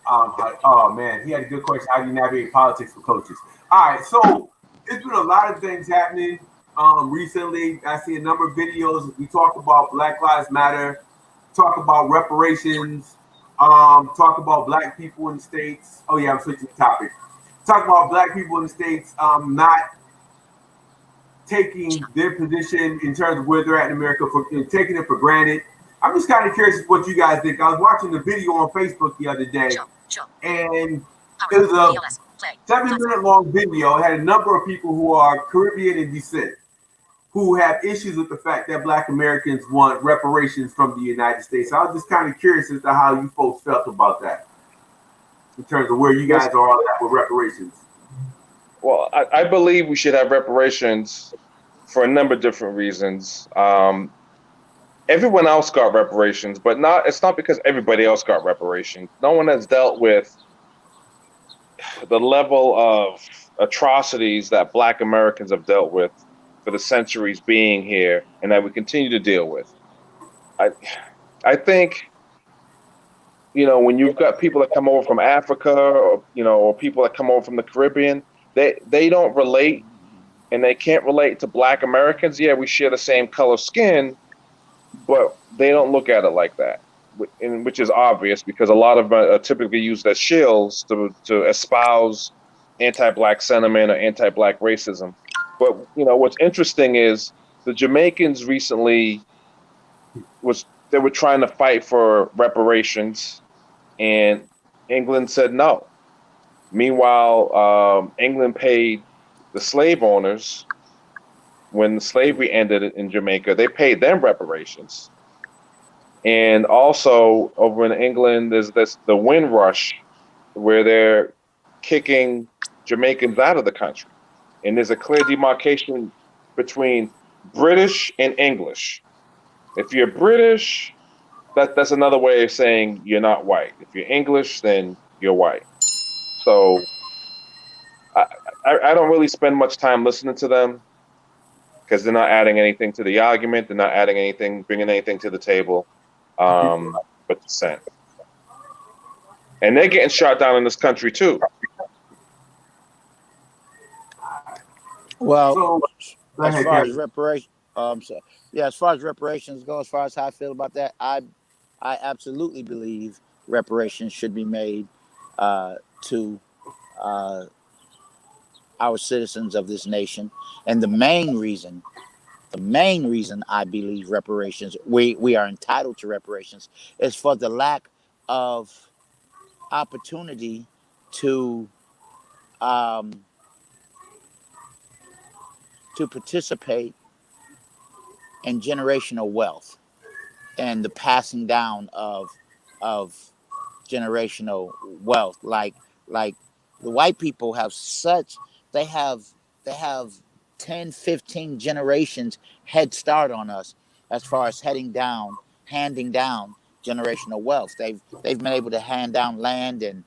Oh man, he had a good question. How do you navigate politics for coaches? All right, so there's been a lot of things happening recently. I see a number of videos. We talk about Black Lives Matter, talk about reparations, talk about black people in the states. Oh yeah, I'm switching the topic. Talk about black people in the states not taking their position in terms of where they're at in America, for taking it for granted. I'm just kind of curious what you guys think. I was watching the video on Facebook the other day, and it was a 7-minute long video. It had a number of people who are Caribbean in descent who have issues with the fact that Black Americans want reparations from the United States. I was just kind of curious as to how you folks felt about that in terms of where you guys are at with reparations. Well, I believe we should have reparations for a number of different reasons. Everyone else got reparations, but it's not because everybody else got reparations. No one has dealt with the level of atrocities that Black Americans have dealt with for the centuries being here and that we continue to deal with. I think, when you've got people that come over from Africa or people that come over from the Caribbean, they don't relate, and they can't relate to Black Americans. Yeah, we share the same color skin, but they don't look at it like that, which is obvious because a lot of them are typically used as shills to espouse anti-Black sentiment or anti-Black racism. But what's interesting is the Jamaicans recently they were trying to fight for reparations, and England said no. Meanwhile, England paid the slave owners when the slavery ended in Jamaica. They paid them reparations. And also over in England, there's the Windrush, where they're kicking Jamaicans out of the country. And there's a clear demarcation between British and English. If you're British, that's another way of saying you're not white. If you're English, then you're white. So I don't really spend much time listening to them because they're not adding anything to the argument. They're not adding anything, bringing anything to the table, but dissent. And they're getting shot down in this country too. Well, as far as as far as reparations go, as far as how I feel about that, I absolutely believe reparations should be made to our citizens of this nation. And the main reason I believe reparations, we are entitled to reparations, is for the lack of opportunity to participate in generational wealth and the passing down of generational wealth. Like the white people have they have 10, 15 generations head start on us as far as handing down generational wealth. They've been able to hand down land and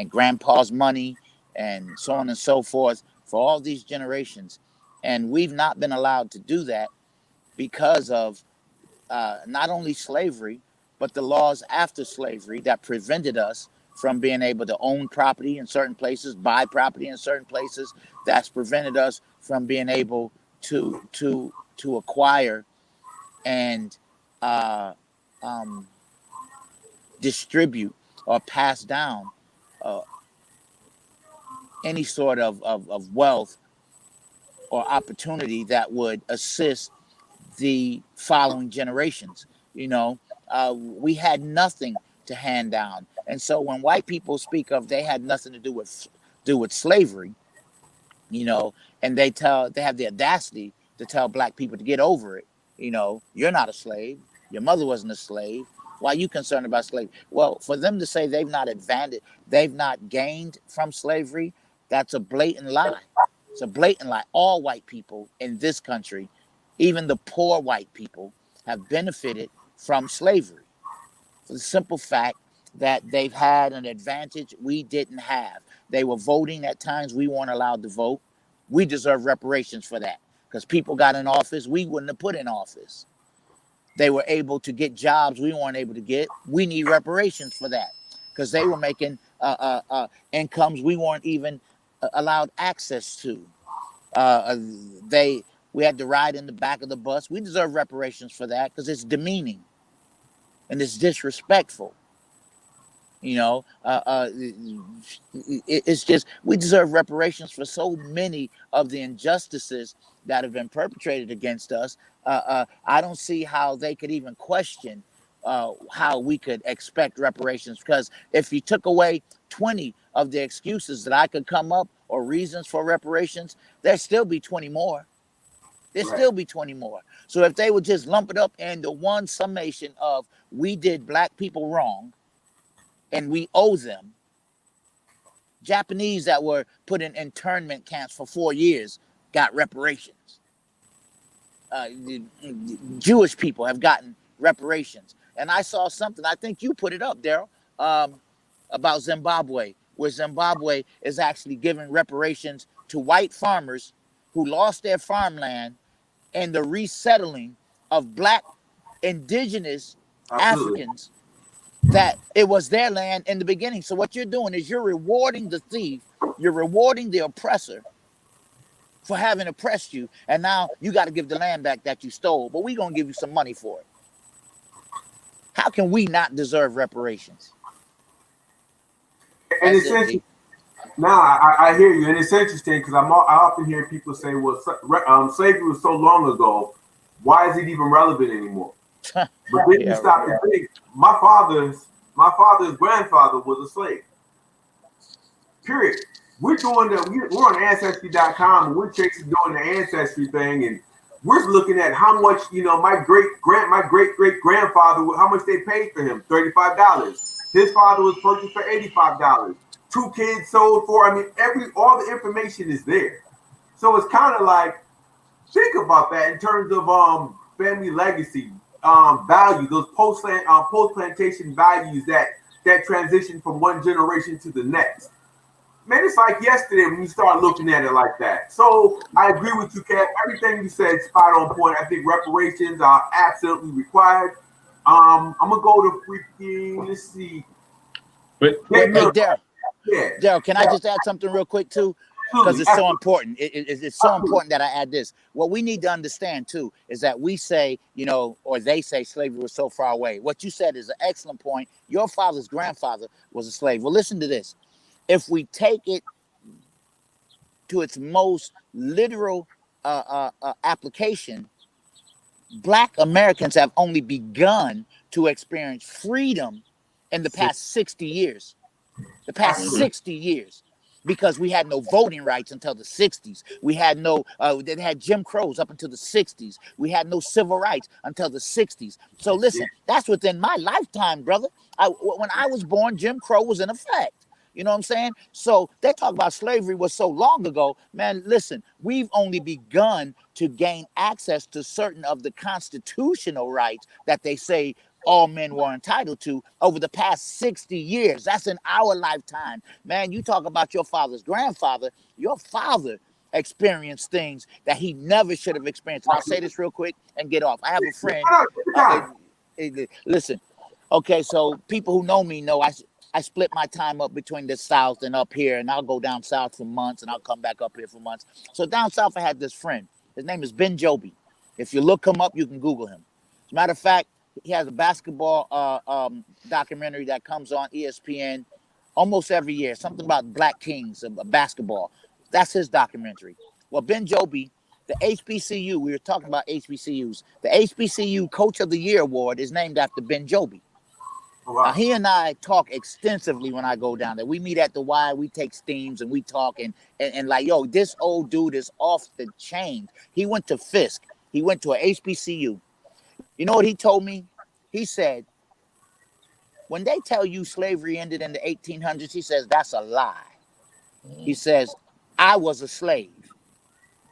grandpa's money and so on and so forth for all these generations. And we've not been allowed to do that because of not only slavery, but the laws after slavery that prevented us from being able to own property in certain places, buy property in certain places. That's prevented us from being able to acquire and distribute or pass down any sort of wealth or opportunity that would assist the following generations. We had nothing to hand down. And so when white people speak of they had nothing to do with slavery, and they have the audacity to tell Black people to get over it. You're not a slave. Your mother wasn't a slave. Why are you concerned about slavery? Well, for them to say they've not gained from slavery, that's a blatant lie. It's a blatant lie. All white people in this country, even the poor white people, have benefited from slavery for the simple fact that they've had an advantage we didn't have. They were voting at times we weren't allowed to vote. We deserve reparations for that because people got in office we wouldn't have put in office. They were able to get jobs we weren't able to get. We need reparations for that. because they were making incomes we weren't even allowed access to. We had to ride in the back of the bus. We deserve reparations for that because it's demeaning and it's disrespectful. You know, it's just we deserve reparations for so many of the injustices that have been perpetrated against us. I don't see how they could even question how we could expect reparations, because if you took away 20 of the excuses that I could come up or reasons for reparations, there'd still be 20 more. There'd still be 20 more. So if they would just lump it up into one summation of we did black people wrong and we owe them. Japanese that were put in internment camps for 4 years got reparations. Jewish people have gotten reparations. And I saw something, I think you put it up, Daryl, about Zimbabwe, where Zimbabwe is actually giving reparations to white farmers who lost their farmland and the resettling of black indigenous Africans that it was their land in the beginning. So what you're doing is you're rewarding the thief, you're rewarding the oppressor for having oppressed you, and now you got to give the land back that you stole, but we're going to give you some money for it. How can we not deserve reparations? And it's interesting. I hear you, and it's interesting because I often hear people say, well, slavery was so long ago, why is it even relevant anymore? But then you stop and think, my father's grandfather was a slave. Period. We're doing that. We're on Ancestry.com and we're chasing doing the ancestry thing, and we're looking at how much, my great great grandfather, how much they paid for him, $35. His father was purchased for $85. 2 kids sold for. All the information is there. So it's kind of like, think about that in terms of family legacy. Value, those post-plantation values that transition from one generation to the next. Man, it's like yesterday when you start looking at it like that. So I agree with you, Kat. Everything you said, spot on point. I think reparations are absolutely required. I'm gonna go to freaking. Let's see. Hey, Daryl, can I just add something real quick too? Because it's so important. It's so important that I add this. What we need to understand too is that we say, or they say slavery was so far away. What you said is an excellent point. Your father's grandfather was a slave. Well, listen to this. If we take it to its most literal application, Black Americans have only begun to experience freedom in the past 60 years. The past 60 years. Because we had no voting rights until the 60s. We had no, they had Jim Crows up until the 60s. We had no civil rights until the 60s. So listen, that's within my lifetime, brother. When I was born, Jim Crow was in effect. You know what I'm saying? So they talk about slavery was so long ago. Man, listen, we've only begun to gain access to certain of the constitutional rights that they say all men were entitled to over the past 60 years. That's in our lifetime. Man, you talk about your father's grandfather. Your father experienced things that he never should have experienced. And I'll say this real quick and get off. I have a friend. Listen, okay, so people who know me know I split my time up between the South and up here, and I'll go down South for months, and I'll come back up here for months. So down South, I had this friend. His name is Ben Joby. If you look him up, you can Google him. As a matter of fact, he has a basketball documentary that comes on ESPN almost every year, something about Black Kings of basketball. That's his documentary. Well, Ben Joby, the HBCU, we were talking about HBCUs. The HBCU Coach of the Year Award is named after Ben Joby. Wow. Now, he and I talk extensively when I go down there. We meet at the Y, we take steams, and we talk, and like, yo, this old dude is off the chain. He went to Fisk. He went to a HBCU. You know what he told me? He said, when they tell you slavery ended in the 1800s, he says, that's a lie. He says, I was a slave.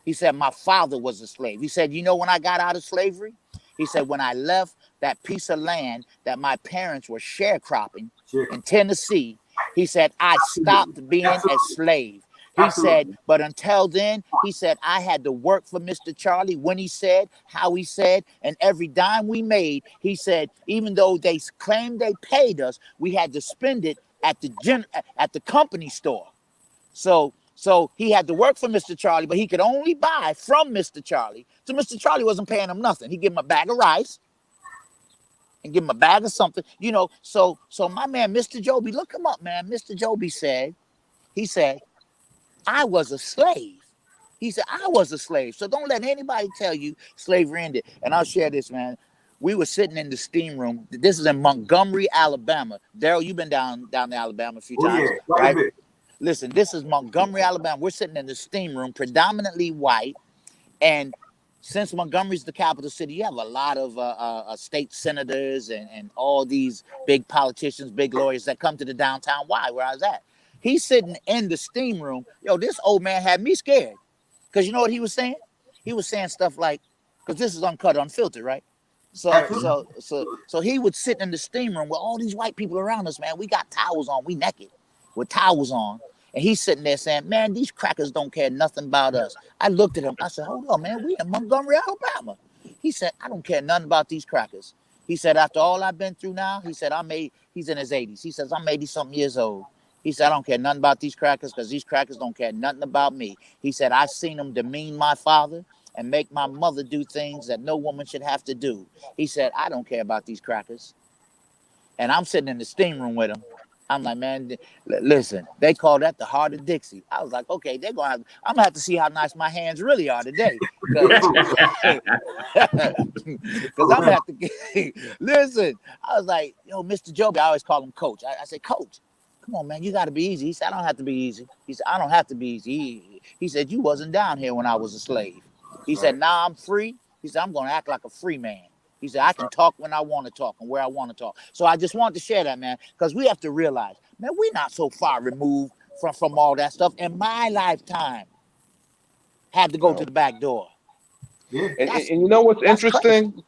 He said, my father was a slave. He said, when I got out of slavery? He said, when I left that piece of land that my parents were sharecropping in Tennessee, he said, I stopped being a slave. He said, but until then, he said, I had to work for Mr. Charlie when he said, how he said, and every dime we made, he said, even though they claimed they paid us, we had to spend it at the company store. So he had to work for Mr. Charlie, but he could only buy from Mr. Charlie. So Mr. Charlie wasn't paying him nothing. He gave him a bag of rice and give him a bag of something, you know. So my man, Mr. Joby, look him up, man. Mr. Joby said, I was a slave. He said, I was a slave. So don't let anybody tell you slavery ended. And I'll share this, man. We were sitting in the steam room. This is in Montgomery, Alabama. Daryl, you've been down to Alabama a few times, right? Listen, this is Montgomery, Alabama. We're sitting in the steam room, predominantly white. And since Montgomery's the capital city, you have a lot of state senators and all these big politicians, big lawyers that come to the downtown Y, where I was at. He's sitting in the steam room. Yo, this old man had me scared. Because you know what he was saying? He was saying stuff like, because this is uncut, unfiltered, right? So he would sit in the steam room with all these white people around us, man. We got towels on, we naked with towels on. And he's sitting there saying, man, these crackers don't care nothing about us. I looked at him. I said, hold on, man. We in Montgomery, Alabama. He said, I don't care nothing about these crackers. He said, after all I've been through now, he said, he's in his 80s. He says, I'm 80-something years old. He said, I don't care nothing about these crackers because these crackers don't care nothing about me. He said, I've seen them demean my father and make my mother do things that no woman should have to do. He said, I don't care about these crackers. And I'm sitting in the steam room with him. I'm like, man, listen, they call that the heart of Dixie. I was like, okay, I'm going to have to see how nice my hands really are today. Because I'm going to have to listen. I was like, yo, Mr. Joby, I always call him Coach. I said, Coach, come on, man, you got to be easy. He said, I don't have to be easy. He said, I don't have to be easy. He said, you wasn't down here when I was a slave. He said, now I'm free. He said, I'm going to act like a free man. He said, I can talk when I want to talk and where I want to talk. So I just wanted to share that, man, because we have to realize, man, we're not so far removed from all that stuff. In my lifetime, had to go to the back door. Yeah. And you know what's interesting, crazy.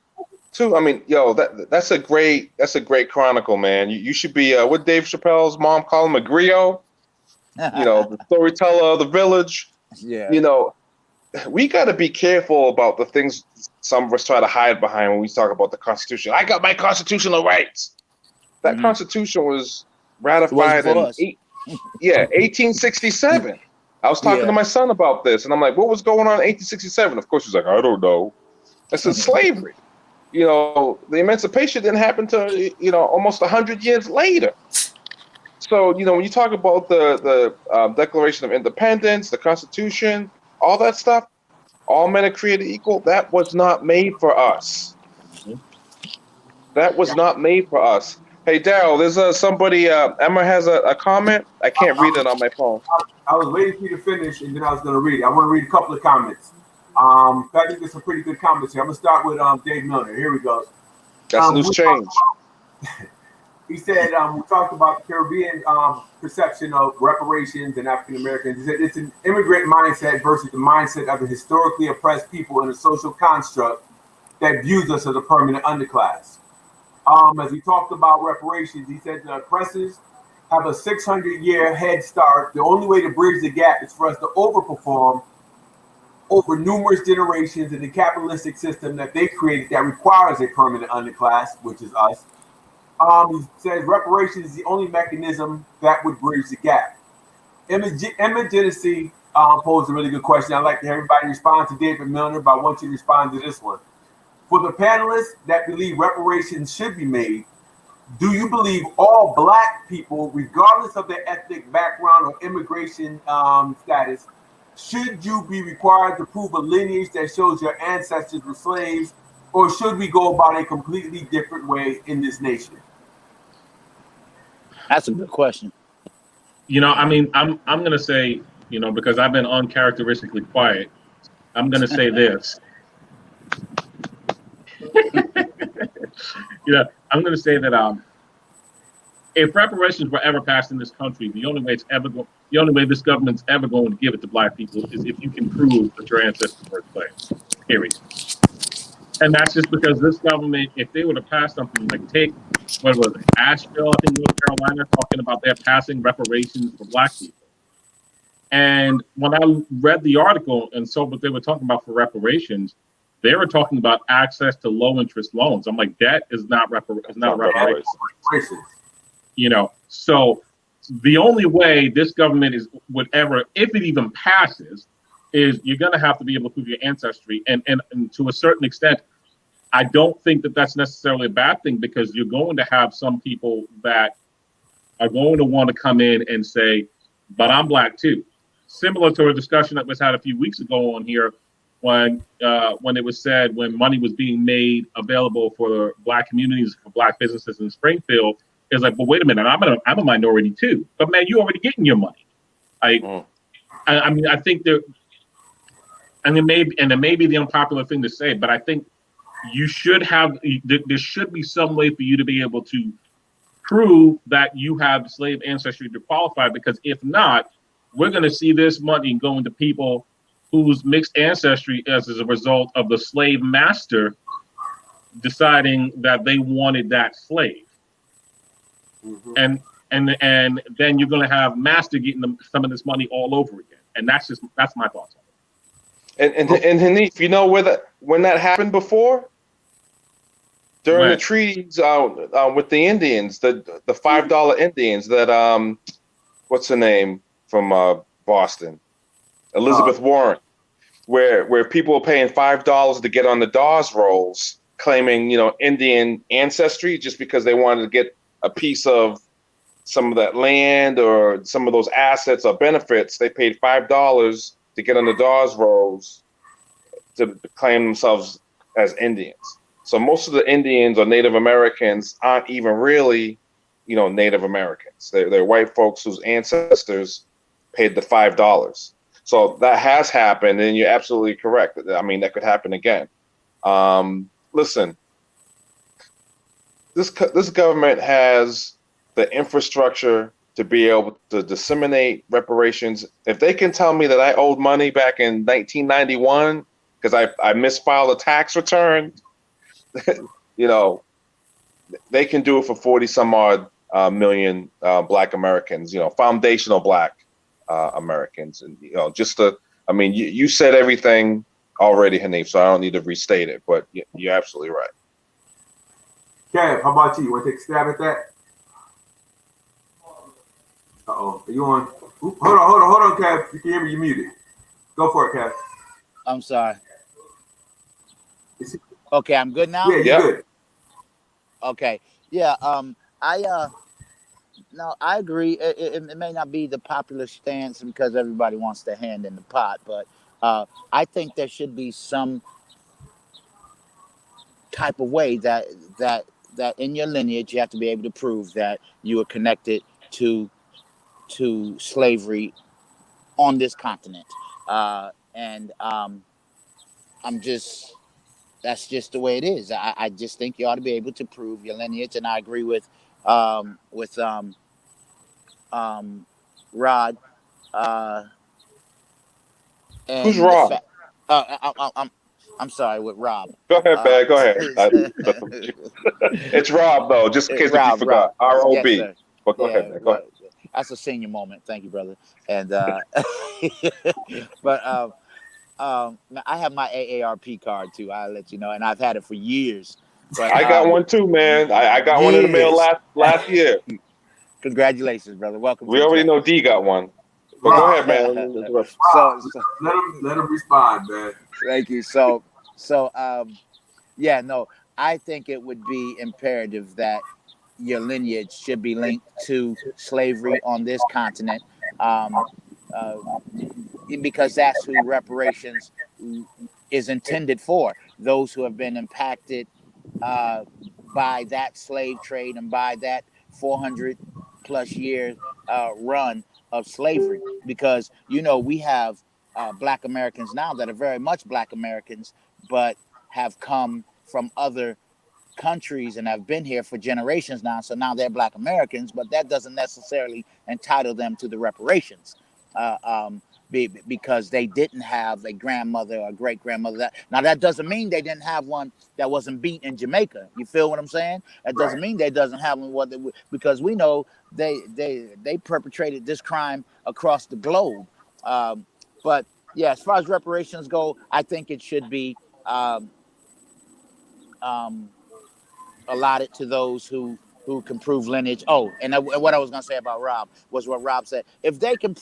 Too? I mean, yo, that's a great chronicle, man. You should be, what Dave Chappelle's mom called him, a griot, you know, the storyteller of the village. Yeah. You know, we got to be careful about the things some of us try to hide behind when we talk about the Constitution. I got my constitutional rights. That Constitution was ratified in 1867. I was talking to my son about this, and I'm like, what was going on in 1867? Of course, he's like, I don't know. I said, slavery. You know, the emancipation didn't happen till, you know, almost 100 years later. So, you know, when you talk about the Declaration of Independence, the Constitution, all that stuff, all men are created equal, that was not made for us. That was not made for us. Hey, Daryl, there's somebody, Emma has a comment. I can't read it on my phone. I was waiting for you to finish, and then I was going to read it. I want to read a couple of comments. I think there's some pretty good comments here. I'm going to start with Dave Milner. Here we go. That's a loose change. He said, we talked about the Caribbean perception of reparations and African Americans. He said it's an immigrant mindset versus the mindset of the historically oppressed people in a social construct that views us as a permanent underclass. As he talked about reparations, he said the oppressors have a 600-year head start. The only way to bridge the gap is for us to overperform over numerous generations in the capitalistic system that they created that requires a permanent underclass, which is us. He says reparations is the only mechanism that would bridge the gap. Emma Genesee posed a really good question. I'd like to have everybody respond to David Milner, but I want you to respond to this one. For the panelists that believe reparations should be made, do you believe all Black people, regardless of their ethnic background or immigration status, should you be required to prove a lineage that shows your ancestors were slaves, or should we go about a completely different way in this nation? That's a good question. You know, I mean, I'm going to say, you know, because I've been uncharacteristically quiet, I'm going to say this. You know, I'm going to say that if reparations were ever passed in this country, the only way this government's ever going to give it to Black people is if you can prove that your ancestors were enslaved. Period. And that's just because this government, if they were to pass something like what was it, Asheville, I think North Carolina, talking about their passing reparations for Black people. And when I read the article and saw what they were talking about for reparations, they were talking about access to low interest loans. I'm like, that is not reparations. You know, so the only way this government would ever, if it even passes, is you're going to have to be able to prove your ancestry. And to a certain extent, I don't think that that's necessarily a bad thing, because you're going to have some people that are going to want to come in and say, but I'm black too. Similar to a discussion that was had a few weeks ago on here when it was said, when money was being made available for black communities, for black businesses in Springfield, it's like, well, wait a minute, I'm a minority too. But man, you're already getting your money. I mean, I think there, and it may be the unpopular thing to say, but I think you should have, there should be some way for you to be able to prove that you have slave ancestry to qualify, because if not, we're going to see this money going to people whose mixed ancestry is as a result of the slave master deciding that they wanted that slave. And then you're going to have master getting some of this money all over again. And that's my thoughts on it. And Hanif, you know when that happened before? During the treaties with the Indians, the $5 Indians that what's her name from Boston, Elizabeth Warren, where people were paying $5 to get on the Dawes rolls, claiming Indian ancestry just because they wanted to get a piece of some of that land or some of those assets or benefits. They paid $5 to get on the Dawes rolls to claim themselves as Indians. So most of the Indians or Native Americans aren't even really, Native Americans. They're white folks whose ancestors paid the $5. So that has happened, and you're absolutely correct. I mean, that could happen again. Listen, this government has the infrastructure to be able to disseminate reparations. If they can tell me that I owed money back in 1991 because I misfiled a tax return, they can do it for 40 some odd million black Americans, foundational black Americans. And, you said everything already, Hanif, so I don't need to restate it, but you're absolutely right. Kev, how about you? You want to take a stab at that? Uh-oh. Are you on? Hold on, Kev. You can hear me, you're muted. Go for it, Kev. I'm sorry. Okay, I'm good now? Yeah, you're good. Okay. Yeah, I agree. It may not be the popular stance because everybody wants their hand in the pot, but I think there should be some type of way that in your lineage you have to be able to prove that you are connected to slavery on this continent. That's just the way it is. I just think you ought to be able to prove your lineage, and I agree with Rod. And who's Rob? I'm sorry, with Rob. Go ahead, man. Go ahead. It's Rob, though, just in case you forgot. R-O-B. Yes, but go ahead, man. Go ahead. That's a senior moment. Thank you, brother. And but I have my AARP card too. I'll let you know, and I've had it for years. But I got one too, man. I got one in the mail last year. Congratulations, brother. Welcome. We already know D got one. But go ahead, man. So let him respond, man. Thank you. I think it would be imperative that your lineage should be linked to slavery on this continent, because that's who reparations is intended for. Those who have been impacted by that slave trade and by that 400 plus year run of slavery, because we have black Americans now that are very much black Americans, but have come from other countries and have been here for generations now. So now they're black Americans, but that doesn't necessarily entitle them to the reparations because they didn't have a grandmother or great grandmother. Now that doesn't mean they didn't have one that wasn't beat in Jamaica. You feel what I'm saying? That doesn't mean they doesn't have one because we know they perpetrated this crime across the globe. But yeah, as far as reparations go, I think it should be allotted to those who who can prove lineage. Oh, and what I was gonna say about Rob was what Rob said. If they can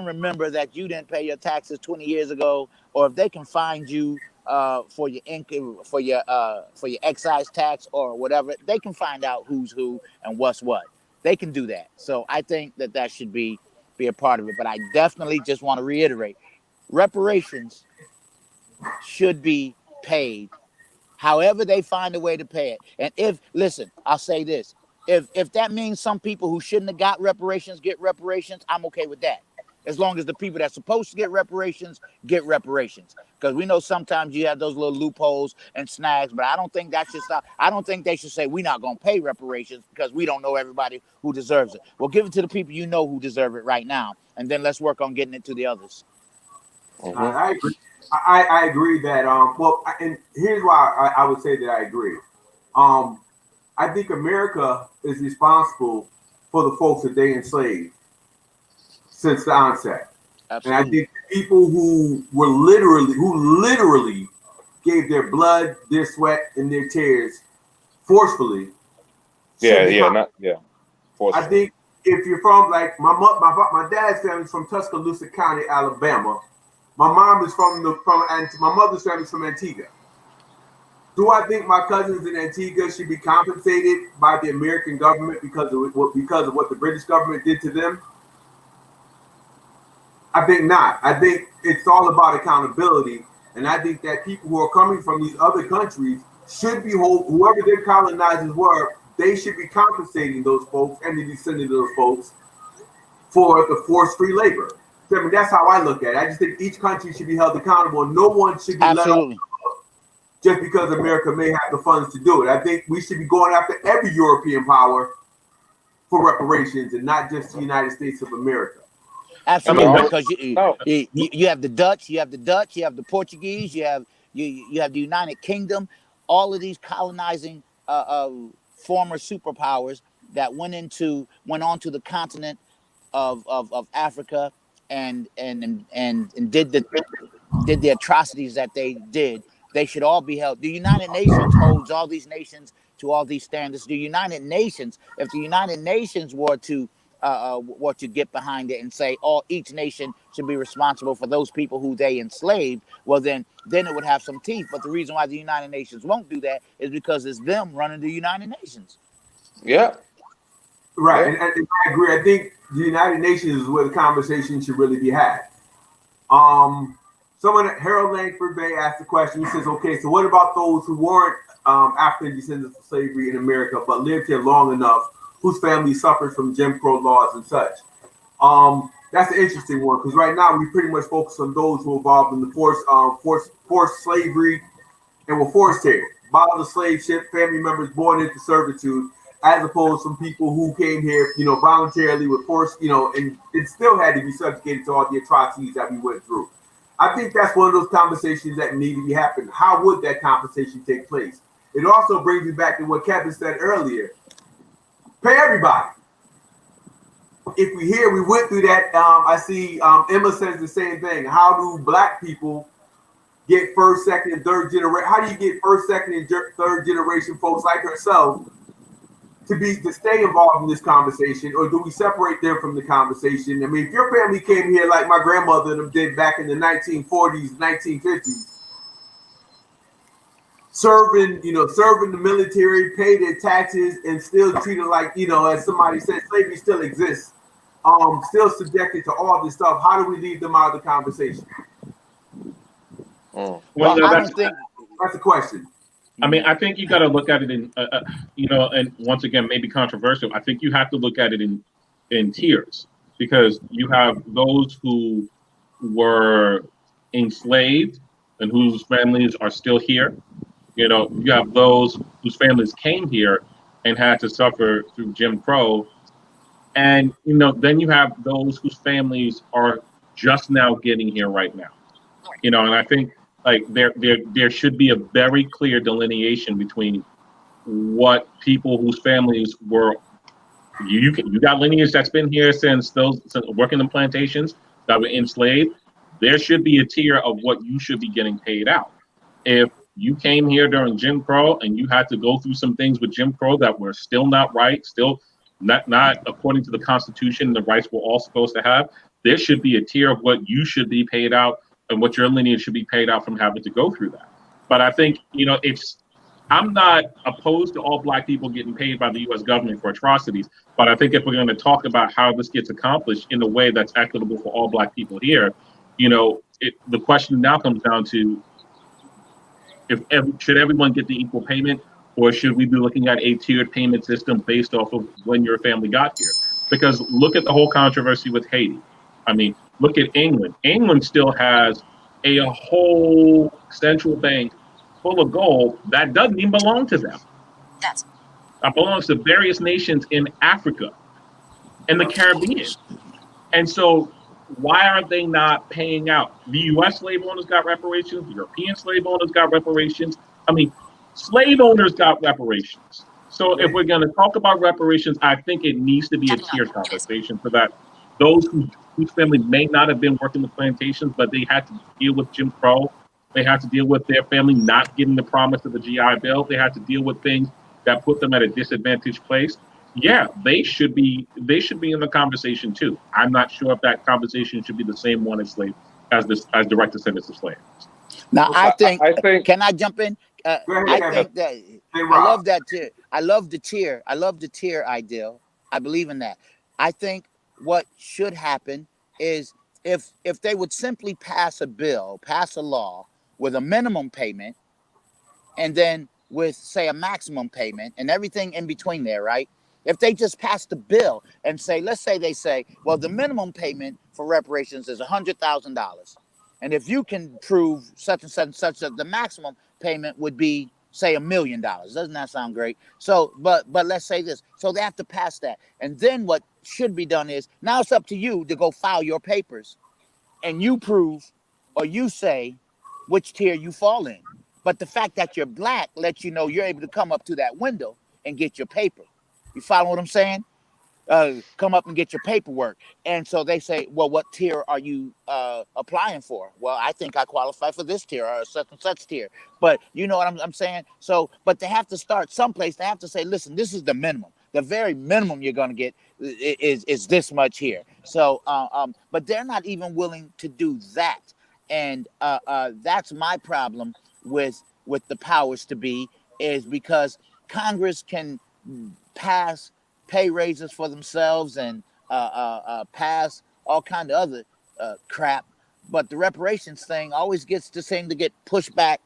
remember that you didn't pay your taxes 20 years ago, or if they can find you for your income, for your excise tax or whatever, they can find out who's who and what's what. They can do that. So I think that should be a part of it. But I definitely just want to reiterate, reparations should be paid however they find a way to pay it. And listen, I'll say this. If that means some people who shouldn't have got reparations get reparations, I'm okay with that. As long as the people that's supposed to get reparations get reparations. Because we know sometimes you have those little loopholes and snags, but I don't think that should stop. I don't think they should say we're not going to pay reparations because we don't know everybody who deserves it. Well, give it to the people you know who deserve it right now, and then let's work on getting it to the others. Mm-hmm. I agree. I agree that and here's why I would say that I agree. I think America is responsible for the folks that they enslaved since the onset. Absolutely. And I think people who literally gave their blood, their sweat, and their tears forcefully. Forcefully. I think if you're from like my dad's family's from Tuscaloosa County, Alabama. My mom is my mother's family is from Antigua. Do I think my cousins in Antigua should be compensated by the American government because of what the British government did to them? I think not. I think it's all about accountability, and I think that people who are coming from these other countries should be whoever their colonizers were, they should be compensating those folks and the descendants of those folks for the forced-free labor. So, I mean, that's how I look at it. I just think each country should be held accountable. No one should be let off just because America may have the funds to do it. I think we should be going after every European power for reparations and not just the United States of America. Absolutely, because you have the Dutch, you have the Portuguese, you have the United Kingdom, all of these colonizing former superpowers that went on to the continent of Africa and did the atrocities that they did. They should all be held. The United Nations holds all these nations to all these standards. The United Nations, if the United Nations were to get behind it and say each nation should be responsible for those people who they enslaved, well then it would have some teeth. But the reason why the United Nations won't do that is because it's them running the United Nations. Yeah. Right. Yeah. And I agree. I think the United Nations is where the conversation should really be had. Harold Langford Bay asked the question. He says, okay, so what about those who weren't African descendants of slavery in America but lived here long enough, whose family suffered from Jim Crow laws and such? That's an interesting one because right now we pretty much focus on those who were involved in the forced slavery and were forced here. Bottom of the slave ship, family members born into servitude, as opposed to people who came here, voluntarily with forced, and it still had to be subjugated to all the atrocities that we went through. I think that's one of those conversations that need to be happening. How would that conversation take place? It also brings me back to what Kevin said earlier. Pay everybody. If we went through that. I see Emma says the same thing. How do black people get first, second, and third generation? How do you get first, second, and third generation folks like herself to stay involved in this conversation, or do we separate them from the conversation? I mean, if your family came here like my grandmother and them did back in the 1940s, 1950s, serving the military, pay their taxes, and still treated like, as somebody said, slavery still exists, still subjected to all this stuff. How do we leave them out of the conversation? Well, that's a question. I mean, I think you got to look at it in, and once again, maybe controversial. I think you have to look at it in tiers, because you have those who were enslaved and whose families are still here. You have those whose families came here and had to suffer through Jim Crow. And, then you have those whose families are just now getting here right now. And I think, like there should be a very clear delineation between what people whose families were. You got lineage that's been here since working in plantations that were enslaved. There should be a tier of what you should be getting paid out. If You came here during Jim Crow, and you had to go through some things with Jim Crow that were still not right, still not according to the Constitution and the rights we're all supposed to have. There should be a tier of what you should be paid out and what your lineage should be paid out from having to go through that. But I think, I'm not opposed to all Black people getting paid by the U.S. government for atrocities, but I think if we're going to talk about how this gets accomplished in a way that's equitable for all Black people here, the question now comes down to should everyone get the equal payment, or should we be looking at a tiered payment system based off of when your family got here? Because look at the whole controversy with Haiti. I mean, look at England. England still has a whole central bank full of gold that doesn't even belong to them. That belongs to various nations in Africa and the Caribbean. And so why are they not paying out? The U.S. slave owners got reparations. The European slave owners got reparations. I mean, slave owners got reparations. So if we're going to talk about reparations, I think it needs to be a tiered compensation for that. Those whose family may not have been working the plantations, but they had to deal with Jim Crow. They had to deal with their family not getting the promise of the GI Bill. They had to deal with things that put them at a disadvantaged place. Yeah, they should be in the conversation too. I'm not sure if that conversation should be the same one as direct descendants of slaves. Now, I think. Can I jump in? Ahead, I think that I love that tier. I love the tier. I love the tier ideal. I believe in that. I think what should happen is if they would simply pass a law with a minimum payment, and then with, say, a maximum payment and everything in between there, right? If they just pass the bill and say, let's say they say, well, the minimum payment for reparations is $100,000. And if you can prove such and such and such, that the maximum payment would be, say, $1 million. Doesn't that sound great? So, but let's say this. So they have to pass that. And then what should be done is, now it's up to you to go file your papers and you prove or you say which tier you fall in. But the fact that you're Black lets you know you're able to come up to that window and get your paper. You follow what I'm saying? Come up and get your paperwork. And so they say, well, what tier are you applying for? Well, I think I qualify for this tier or such and such tier. But you know what I'm saying? So, but they have to start someplace. They have to say, listen, this is the minimum. The very minimum you're going to get is this much here. So, but they're not even willing to do that. And that's my problem with the powers to be, is because Congress can pass pay raises for themselves and pass all kind of other crap, but the reparations thing always gets to seem to get pushed back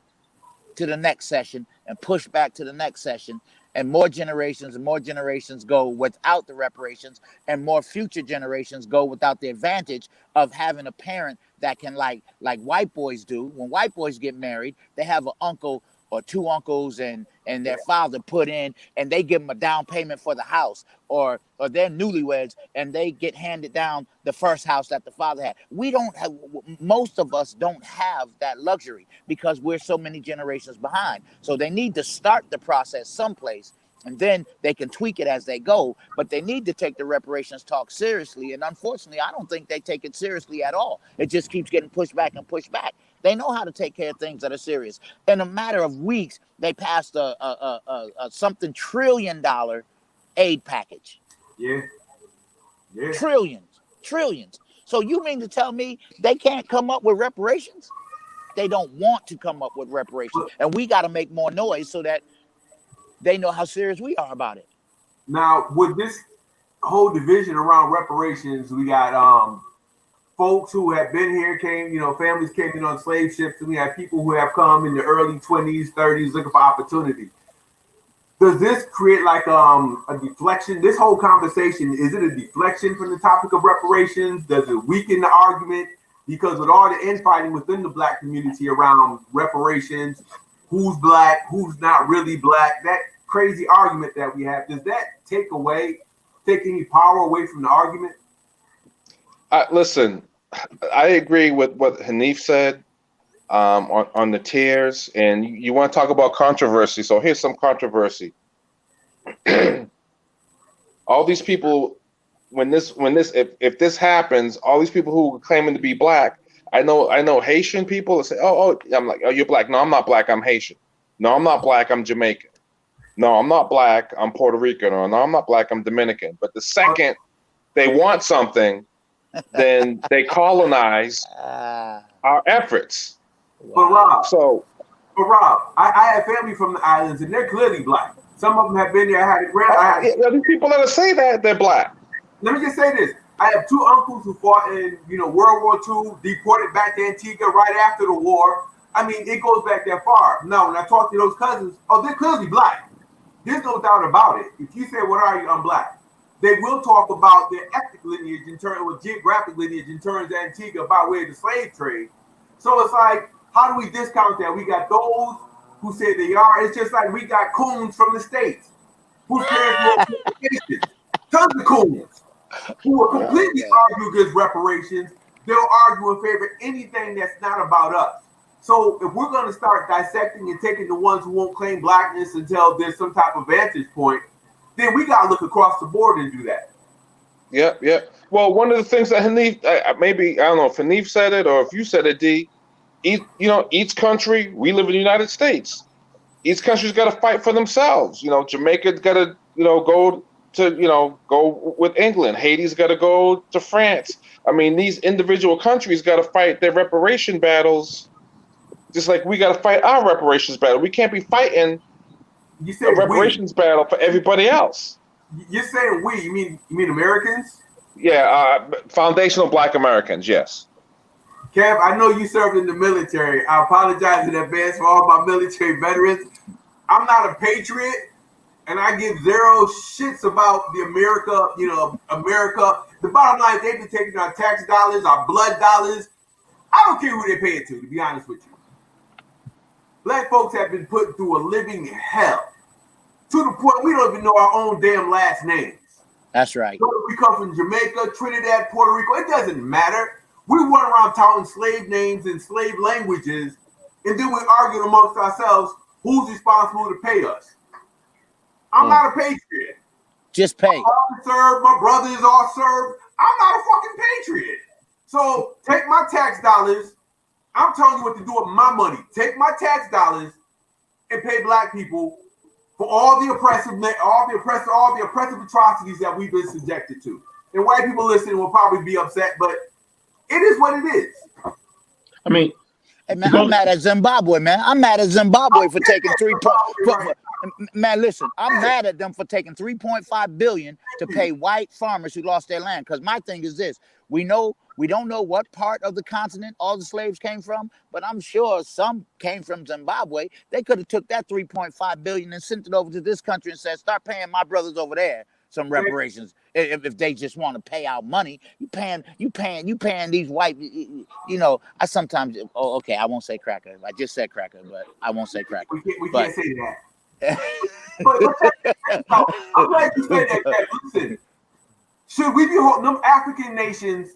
to the next session and pushed back to the next session, and more generations go without the reparations, and more future generations go without the advantage of having a parent that can, like white boys do. When white boys get married, they have an uncle or two uncles and their father put in, and they give them a down payment for the house, or they're newlyweds and they get handed down the first house that the father had. Most of us don't have that luxury because we're so many generations behind. So they need to start the process someplace, and then they can tweak it as they go, but they need to take the reparations talk seriously. And unfortunately, I don't think they take it seriously at all. It just keeps getting pushed back and pushed back. They know how to take care of things that are serious. In a matter of weeks, they passed a something $1 trillion aid package. Yeah. Trillions. So you mean to tell me they can't come up with reparations? They don't want to come up with reparations. And we got to make more noise so that they know how serious we are about it. Now, with this whole division around reparations, we got folks who have been here, families came in on slave ships, and we have people who have come in the early 20s, 30s looking for opportunity. Does this create like a deflection? This whole conversation, is it a deflection from the topic of reparations? Does it weaken the argument? Because with all the infighting within the Black community around reparations, who's Black, who's not really Black, that crazy argument that we have, does that take any power away from the argument? Listen, I agree with what Hanif said on the tiers, and you want to talk about controversy. So here's some controversy. All these people, if this happens, all these people who are claiming to be Black, I know Haitian people that say, oh, I'm like, oh, you're black. No, I'm not black. I'm Haitian. No, I'm not black. I'm Jamaican. No, I'm not black. I'm Puerto Rican. Or no, I'm not black. I'm Dominican. But the second they want something, then they colonize our efforts. But Rob, So, I have family from the islands, and they're clearly black. Some of them have been there. these people that say that they're black. Let me just say this. I have two uncles who fought in, World War II, deported back to Antigua right after the war. I mean, it goes back that far. Now, when I talk to those cousins, they're clearly black. There's no doubt about it. If you say, what are you? I'm black. They will talk about their ethnic lineage in terms of geographic lineage in terms of Antigua by way of the slave trade. So it's like, how do we discount that? We got those who say they are. It's just like we got coons from the States whose parents were Haitians. Tons of coons who will completely argue against reparations. They'll argue in favor of anything that's not about us. So if we're going to start dissecting and taking the ones who won't claim blackness until there's some type of vantage point, then we got to look across the board and do that. Yeah. Well, one of the things that Hanif, maybe, I don't know if Hanif said it or if you said it, D, each country, we live in the United States. Each country's got to fight for themselves. Jamaica's got to, go with England. Haiti's got to go to France. I mean, these individual countries got to fight their reparation battles, just like we got to fight our reparations battle. We can't be fighting a reparations battle for everybody else. You're saying we? You mean Americans? Yeah, foundational Black Americans. Yes. Kev, I know you served in the military. I apologize in advance for all my military veterans. I'm not a patriot, and I give zero shits about the America. The bottom line, they've been taking our tax dollars, our blood dollars. I don't care who they pay it to be honest with you. Black folks have been put through a living hell to the point we don't even know our own damn last names. That's right. So we come from Jamaica, Trinidad, Puerto Rico. It doesn't matter. We run around touting slave names and slave languages, and then we argue amongst ourselves who's responsible to pay us. I'm not a patriot. Just pay. My served, my brothers all served. I'm not a fucking patriot. So take my tax dollars. I'm telling you what to do with my money. Take my tax dollars and pay black people for all the oppressive atrocities that we've been subjected to. And white people listening will probably be upset, but it is what it is. I mean, hey man, I'm mad at Zimbabwe, man. I'm mad at Zimbabwe for taking 3 points. Man, listen, I'm mad at them for taking $3.5 billion to pay white farmers who lost their land. Because my thing is this: we don't know what part of the continent all the slaves came from, but I'm sure some came from Zimbabwe. They could have took that $3.5 billion and sent it over to this country and said, "Start paying my brothers over there some reparations." If they just want to pay out money, you paying these white. I sometimes. Oh, okay, I won't say cracker. I just said cracker, but I won't say cracker. We can't say that. I'm glad you said that. Listen, should we be holding them African nations,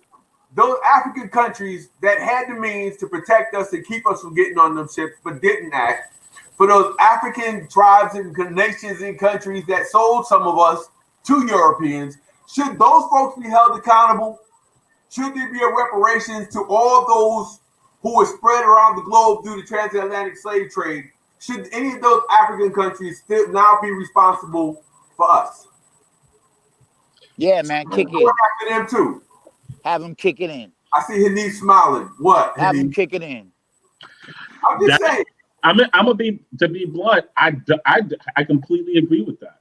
those African countries that had the means to protect us and keep us from getting on them ships but didn't act, for those African tribes and nations and countries that sold some of us to Europeans, should those folks be held accountable? Should there be a reparations to all those who were spread around the globe through the transatlantic slave trade? Should any of those African countries still now be responsible for us? Yeah, man, kick it. After them too. Have them kick it in. I see Hanif smiling. What? Have them kick it in. I'm just saying. I'm gonna be blunt. I completely agree with that.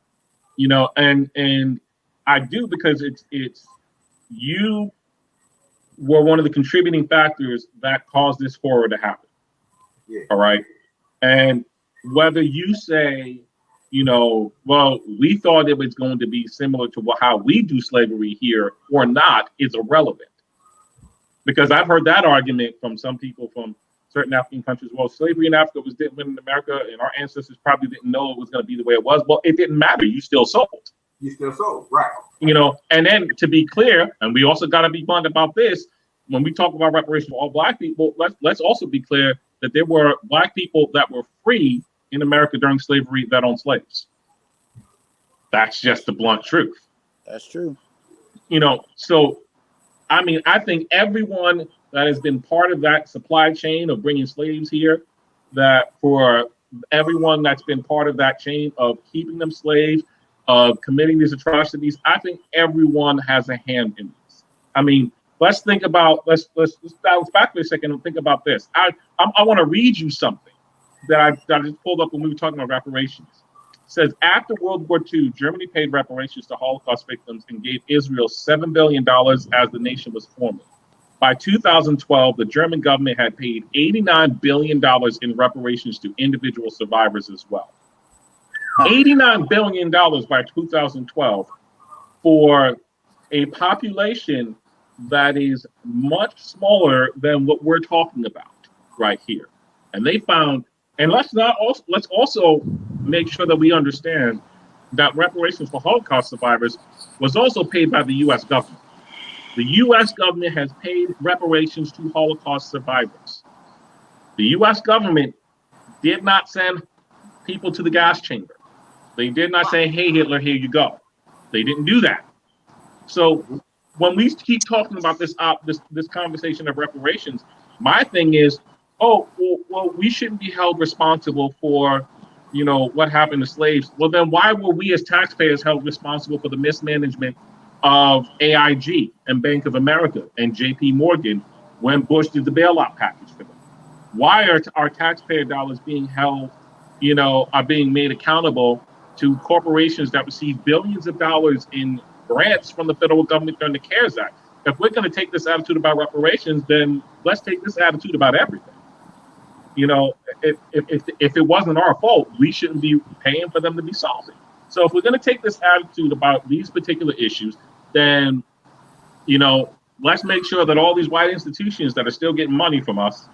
And I do, because it's you were one of the contributing factors that caused this horror to happen. Yeah. All right. And whether you say, well, we thought it was going to be similar to how we do slavery here or not is irrelevant. Because I've heard that argument from some people from certain African countries. Well, slavery in Africa was different in America, and our ancestors probably didn't know it was going to be the way it was. Well, it didn't matter. You still sold. You still sold, right. And then to be clear, and we also got to be blunt about this, when we talk about reparations for all black people, let's also be clear that there were black people that were free in America during slavery that owned slaves. That's just the blunt truth. That's true. So, I mean, I think everyone that has been part of that supply chain of bringing slaves here, that for everyone that's been part of that chain of keeping them slaves, of committing these atrocities, I think everyone has a hand in this. I mean, let's think about let's bounce back for a second and think about this. I want to read you something that I just pulled up when we were talking about reparations. It says after World War II, Germany paid reparations to Holocaust victims and gave Israel $7 billion as the nation was forming. By 2012, the German government had paid $89 billion in reparations to individual survivors as well. $89 billion by 2012 for a population that is much smaller than what we're talking about right here. And they found, and let's also make sure that we understand that reparations for Holocaust survivors was also paid by the U.S. government. The U.S. government has paid reparations to Holocaust survivors. The U.S. government did not send people to the gas chamber. They did not say, hey, Hitler, here you go. They didn't do that. So when we keep talking about this conversation of reparations, my thing is, well, we shouldn't be held responsible for, what happened to slaves. Well, then why were we as taxpayers held responsible for the mismanagement of AIG and Bank of America and JP Morgan when Bush did the bailout package for them? Why are our taxpayer dollars being held, are being made accountable to corporations that receive billions of dollars in grants from the federal government during the CARES Act? If we're going to take this attitude about reparations, then let's take this attitude about everything. If it wasn't our fault, we shouldn't be paying for them to be solving. So if we're going to take this attitude about these particular issues, then, let's make sure that all these white institutions that are still getting money from us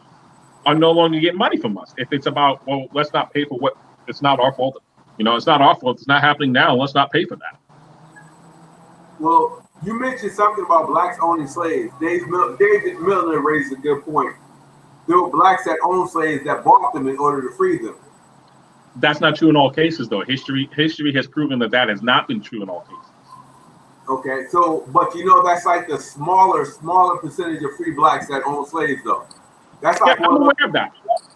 are no longer getting money from us. If it's about, well, let's not pay for what, it's not our fault. It's not our fault. It's not happening now. Let's not pay for that. Well, you mentioned something about blacks owning slaves. David Milner raised a good point. There were blacks that owned slaves that bought them in order to free them. That's not true in all cases, though. History has proven that has not been true in all cases. Okay, so, but that's like the smaller percentage of free blacks that own slaves, though. That's like I'm aware of that.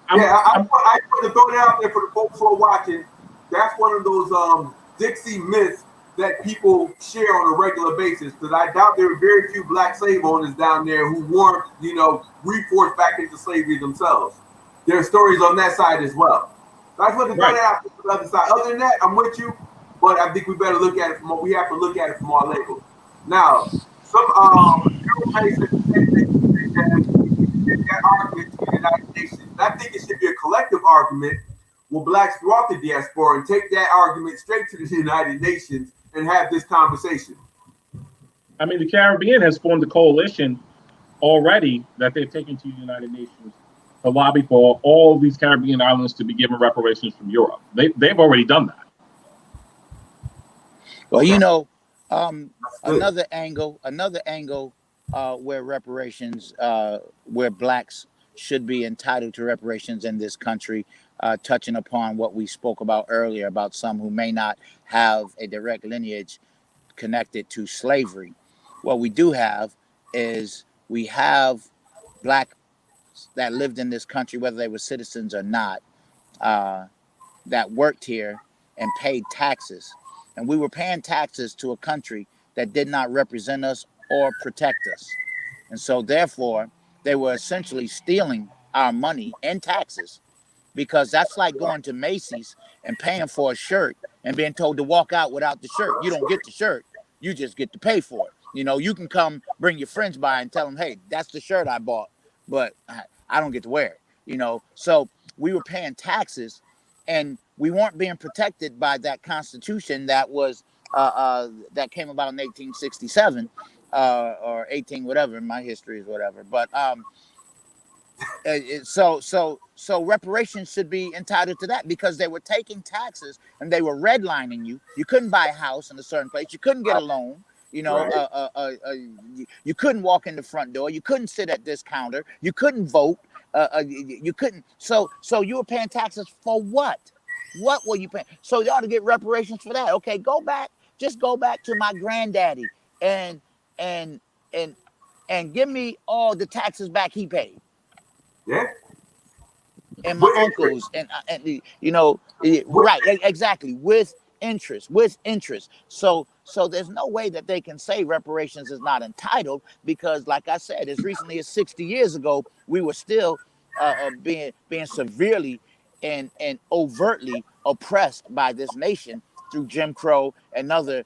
I want to throw that out there for the folks who are watching. That's one of those Dixie myths that people share on a regular basis, because I doubt there are very few black slave owners down there who weren't, reforced back into slavery themselves. There are stories on that side as well. So I just want to throw that out to the other side. Other than that, I'm with you, but I think we better look at it we have to look at it from our label. Now, some everybody said that argument to the United Nations. I think it should be a collective argument with blacks throughout the diaspora and take that argument straight to the United Nations and have this conversation. I mean, the Caribbean has formed a coalition already that they've taken to the United Nations to lobby for all these Caribbean islands to be given reparations from Europe. They've already done that. Well, another angle where reparations, where blacks should be entitled to reparations in this country, touching upon what we spoke about earlier about some who may not have a direct lineage connected to slavery. What we do have is we have black that lived in this country, whether they were citizens or not, that worked here and paid taxes. And we were paying taxes to a country that did not represent us or protect us. And so therefore, they were essentially stealing our money and taxes, because that's like going to Macy's and paying for a shirt and being told to walk out without the shirt. You don't get the shirt. You just get to pay for it. You can come bring your friends by and tell them, hey, that's the shirt I bought, but I don't get to wear it. So we were paying taxes and we weren't being protected by that Constitution that was that came about in 1867 or 18 whatever. My history is whatever. But so reparations should be entitled to that, because they were taking taxes and they were redlining you. You couldn't buy a house in a certain place. You couldn't get a loan. You couldn't walk in the front door. You couldn't sit at this counter. You couldn't vote. You couldn't. So you were paying taxes for what? What were you paying? So you ought to get reparations for that. Okay, just go back to my granddaddy and and give me all the taxes back he paid. Yeah. And my uncles and right, exactly, with interest. So there's no way that they can say reparations is not entitled, because like I said, as recently as 60 years ago, we were still being severely and overtly oppressed by this nation through Jim Crow and other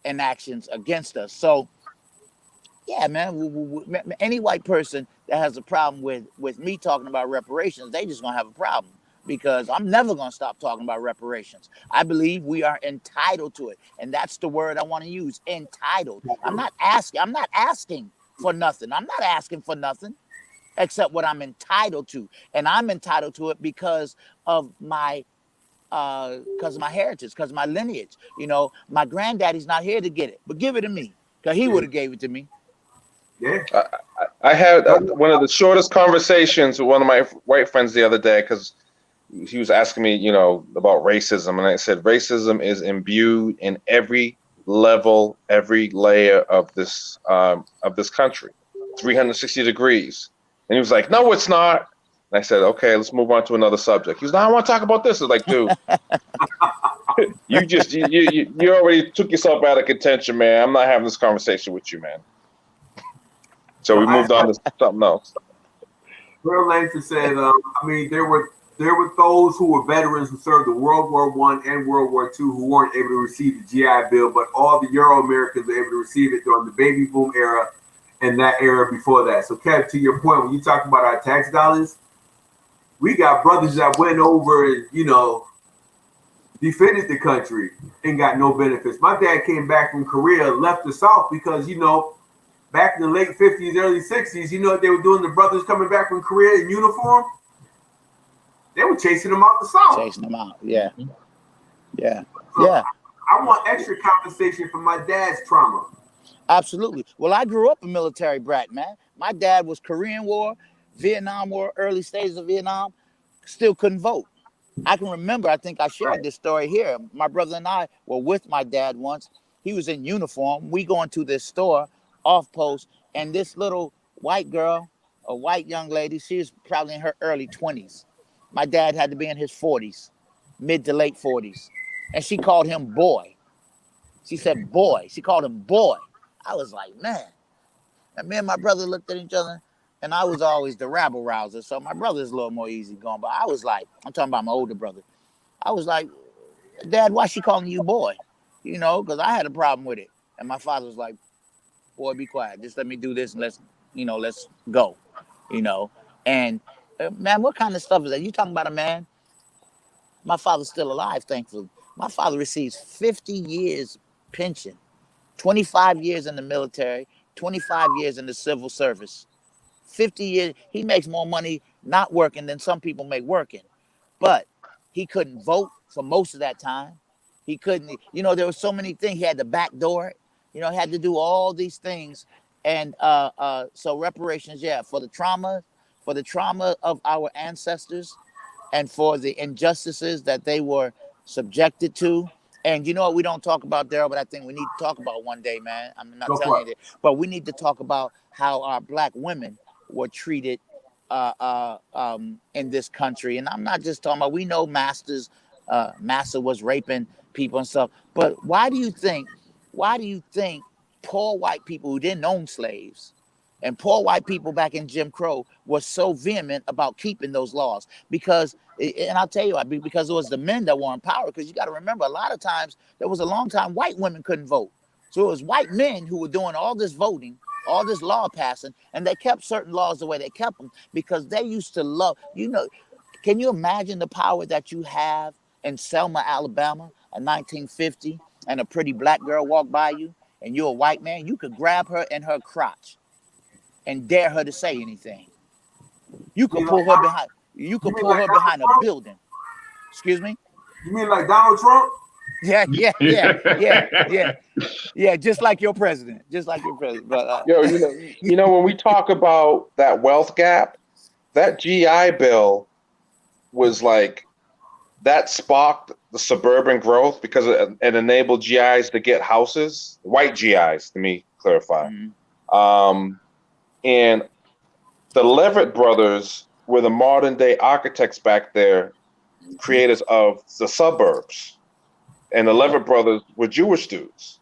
enactions against us. So yeah, man, any white person that has a problem with me talking about reparations, they just gonna have a problem, because I'm never gonna stop talking about reparations. I believe we are entitled to it, and that's the word I want to use, entitled. I'm not asking for nothing. I'm not asking for nothing except what I'm entitled to, and I'm entitled to it because of my heritage, because of my lineage. You know, my granddaddy's not here to get it, but give it to me, because he would have gave it to me. Yeah. I had one of the shortest conversations with one of my white friends the other day, because he was asking me, about racism, and I said racism is imbued in every level, every layer of this country, 360 degrees. And he was like, "No, it's not." And I said, "Okay, let's move on to another subject." He was like, "I want to talk about this." I was like, "Dude, you already took yourself out of contention, man. I'm not having this conversation with you, man." So we moved on to something else. Earl Langston said, there were those who were veterans who served in World War I and World War II who weren't able to receive the GI Bill, but all the Euro-Americans were able to receive it during the baby boom era and that era before that. So, Kev, to your point, when you talk about our tax dollars, we got brothers that went over and, defended the country and got no benefits. My dad came back from Korea, left the South because, back in the late 50s, early 60s, you know what they were doing? The brothers coming back from Korea in uniform? They were chasing them out the South. Chasing them out, yeah. Yeah. So yeah. I want extra compensation for my dad's trauma. Absolutely. Well, I grew up a military brat, man. My dad was Korean War, Vietnam War, early stages of Vietnam, still couldn't vote. I can remember, I think I shared this story here. My brother and I were with my dad once. He was in uniform. We going to this store, off post, and this little white girl, a white young lady, she was probably in her early 20s. My dad had to be in his 40s, mid to late 40s. And she called him boy. She said boy. She called him boy. I was like, man. And me and my brother looked at each other, and I was always the rabble rouser. So my brother's a little more easygoing. But I was like, I'm talking about my older brother. I was like, Dad, why she calling you boy? Because I had a problem with it. And my father was like, boy, be quiet. Just let me do this and let's go. And man, what kind of stuff is that? You talking about a man? My father's still alive, thankfully. My father receives 50 years pension, 25 years in the military, 25 years in the civil service. 50 years. He makes more money not working than some people make working. But he couldn't vote for most of that time. He couldn't, there were so many things. He had to backdoor it, had to do all these things. And so reparations, for the trauma of our ancestors and for the injustices that they were subjected to. And you know what we don't talk about, Daryl, but I think we need to talk about one day, man. I'm not telling you that, but we need to talk about how our Black women were treated in this country. And I'm not just talking about, we know Massa was raping people and stuff, but why do you think poor white people who didn't own slaves and poor white people back in Jim Crow were so vehement about keeping those laws? Because, and I'll tell you why, because it was the men that were in power. Because you got to remember, a lot of times, there was a long time white women couldn't vote. So it was white men who were doing all this voting, all this law passing, and they kept certain laws the way they kept them because they used to love, can you imagine the power that you have in Selma, Alabama in 1950, and a pretty Black girl walked by you and you're a white man? You could grab her in her crotch and dare her to say anything. You could pull her behind. You could pull her behind a building. Excuse me? You mean like Donald Trump? Yeah. Just like your president. But, when we talk about that wealth gap, that GI Bill was like, that sparked the suburban growth because it enabled GIs to get houses, white GIs, to me clarify. And the Levitt brothers were the modern day architects back there, creators of the suburbs. And the Levitt brothers were Jewish dudes.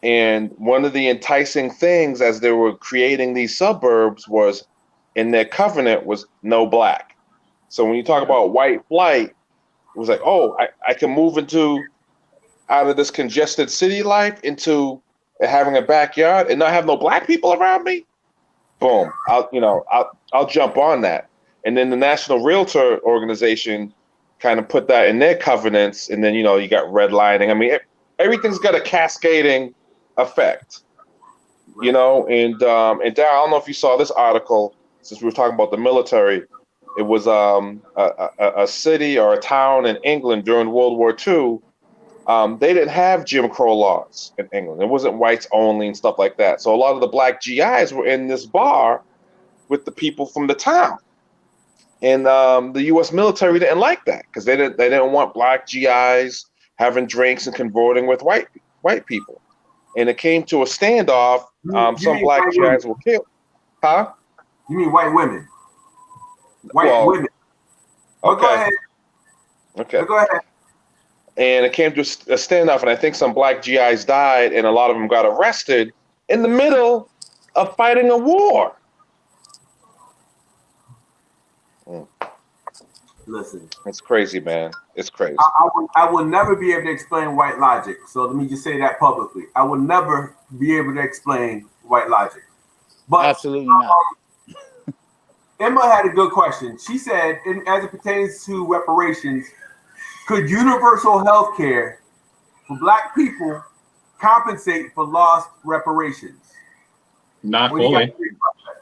And one of the enticing things as they were creating these suburbs was in their covenant was no black. So when you talk about white flight, it was like, oh, I can move out of this congested city life into having a backyard and not have no black people around me. Boom. I'll jump on that. And then the National Realtor Organization kind of put that in their covenants. And then, you got redlining. I mean, everything's got a cascading effect, and Darryl, I don't know if you saw this article, since we were talking about the military. It was a city or a town in England during World War II. They didn't have Jim Crow laws in England. It wasn't whites only and stuff like that. So a lot of the black GIs were in this bar with the people from the town. And the U.S. military didn't like that because they didn't want black GIs having drinks and consorting with white people. And it came to a standoff. Some black GIs were killed. Huh? You mean white women? Women. Okay. Go ahead. Okay. Go ahead. And it came to a standoff, and I think some black GIs died, and a lot of them got arrested in the middle of fighting a war. Listen, it's crazy, man. It's crazy. I will never be able to explain white logic. So let me just say that publicly. I will never be able to explain white logic. But absolutely not. Emma had a good question. She said, as it pertains to reparations, could universal health care for black people compensate for lost reparations? Not fully.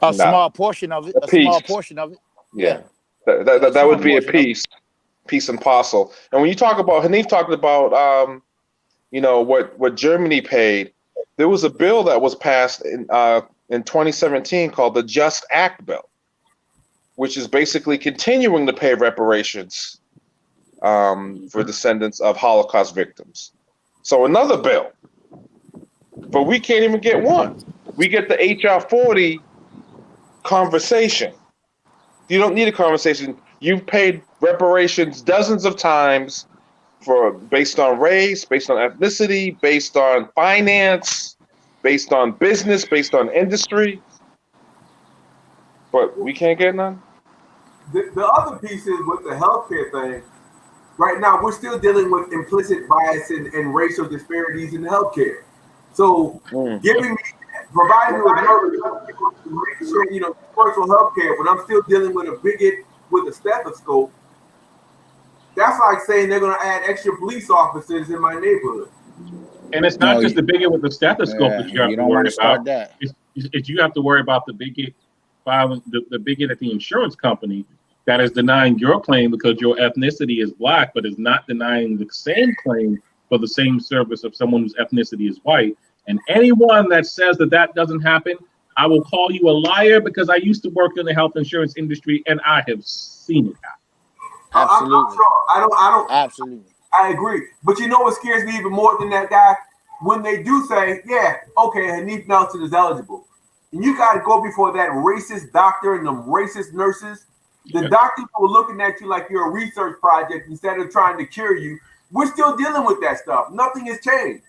A small portion of it. A small portion of it. Yeah. That would be a piece and parcel. And when you talk about, Hanif talked about, what Germany paid, there was a bill that was passed in 2017 called the Just Act Bill, which is basically continuing to pay reparations for descendants of Holocaust victims. So another bill, but we can't even get one. We get the HR 40 conversation. You don't need a conversation. You've paid reparations dozens of times based on race, based on ethnicity, based on finance, based on business, based on industry. But we can't get none. The other piece is with the healthcare thing. Right now, we're still dealing with implicit bias and racial disparities in healthcare. So, providing universal healthcare, but I'm still dealing with a bigot with a stethoscope. That's like saying they're going to add extra police officers in my neighborhood. And it's not just the bigot with the stethoscope that you have to worry about. It's you have to worry about the bigot filing, the bigot at the insurance company that is denying your claim because your ethnicity is black, but is not denying the same claim for the same service of someone whose ethnicity is white. And anyone that says that doesn't happen, I will call you a liar because I used to work in the health insurance industry and I have seen it happen. Absolutely. I'm sure. I don't. Absolutely. I agree. But you know what scares me even more than that guy? When they do say, yeah, okay, Hanif Nelson is eligible. And you got to go before that racist doctor and them racist nurses. The doctors were looking at you like you're a research project instead of trying to cure you. We're still dealing with that stuff. Nothing has changed.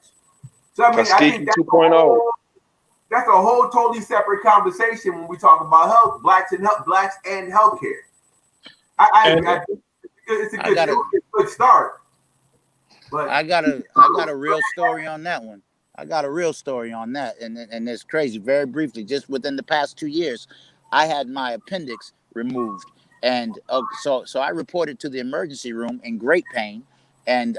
So I mean, I think that's 2.0. That's a whole totally separate conversation when we talk about health, blacks and healthcare. It's a good start. But I got a real story on that one. I got a real story on that, and it's crazy. Very briefly, just within the past 2 years, I had my appendix removed, and so I reported to the emergency room in great pain and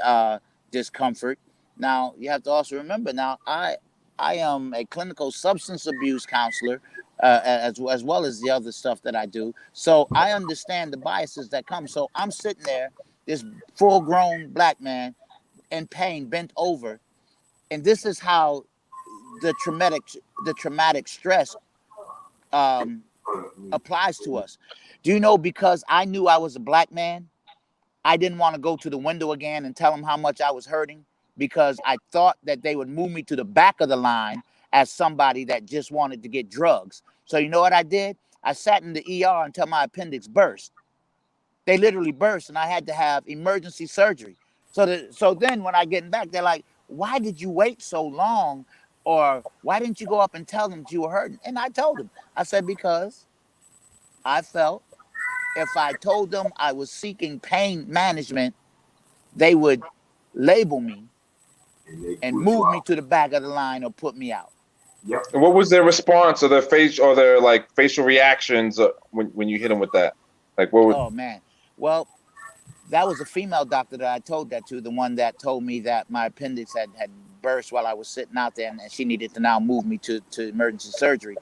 discomfort. Now you have to also remember. Now I am a clinical substance abuse counselor, as well as the other stuff that I do. So I understand the biases that come. So I'm sitting there, this full-grown black man in pain, bent over, and this is how the traumatic stress applies to us. Do you know? Because I knew I was a black man, I didn't want to go to the window again and tell them how much I was hurting, because I thought that they would move me to the back of the line as somebody that just wanted to get drugs. So you know what I did? I sat in the ER until my appendix burst. They literally burst, and I had to have emergency surgery. So then when I get back, they're like, why did you wait so long? Or why didn't you go up and tell them that you were hurting? And I told them. I said, because I felt if I told them I was seeking pain management, they would label me and move me to the back of the line or put me out. Yep. And what was their response or their face or their like facial reactions when you hit them with that? Like what would... Oh man. Well, that was a female doctor that I told that to, the one that told me that my appendix had burst while I was sitting out there, and she needed to now move me to emergency surgery.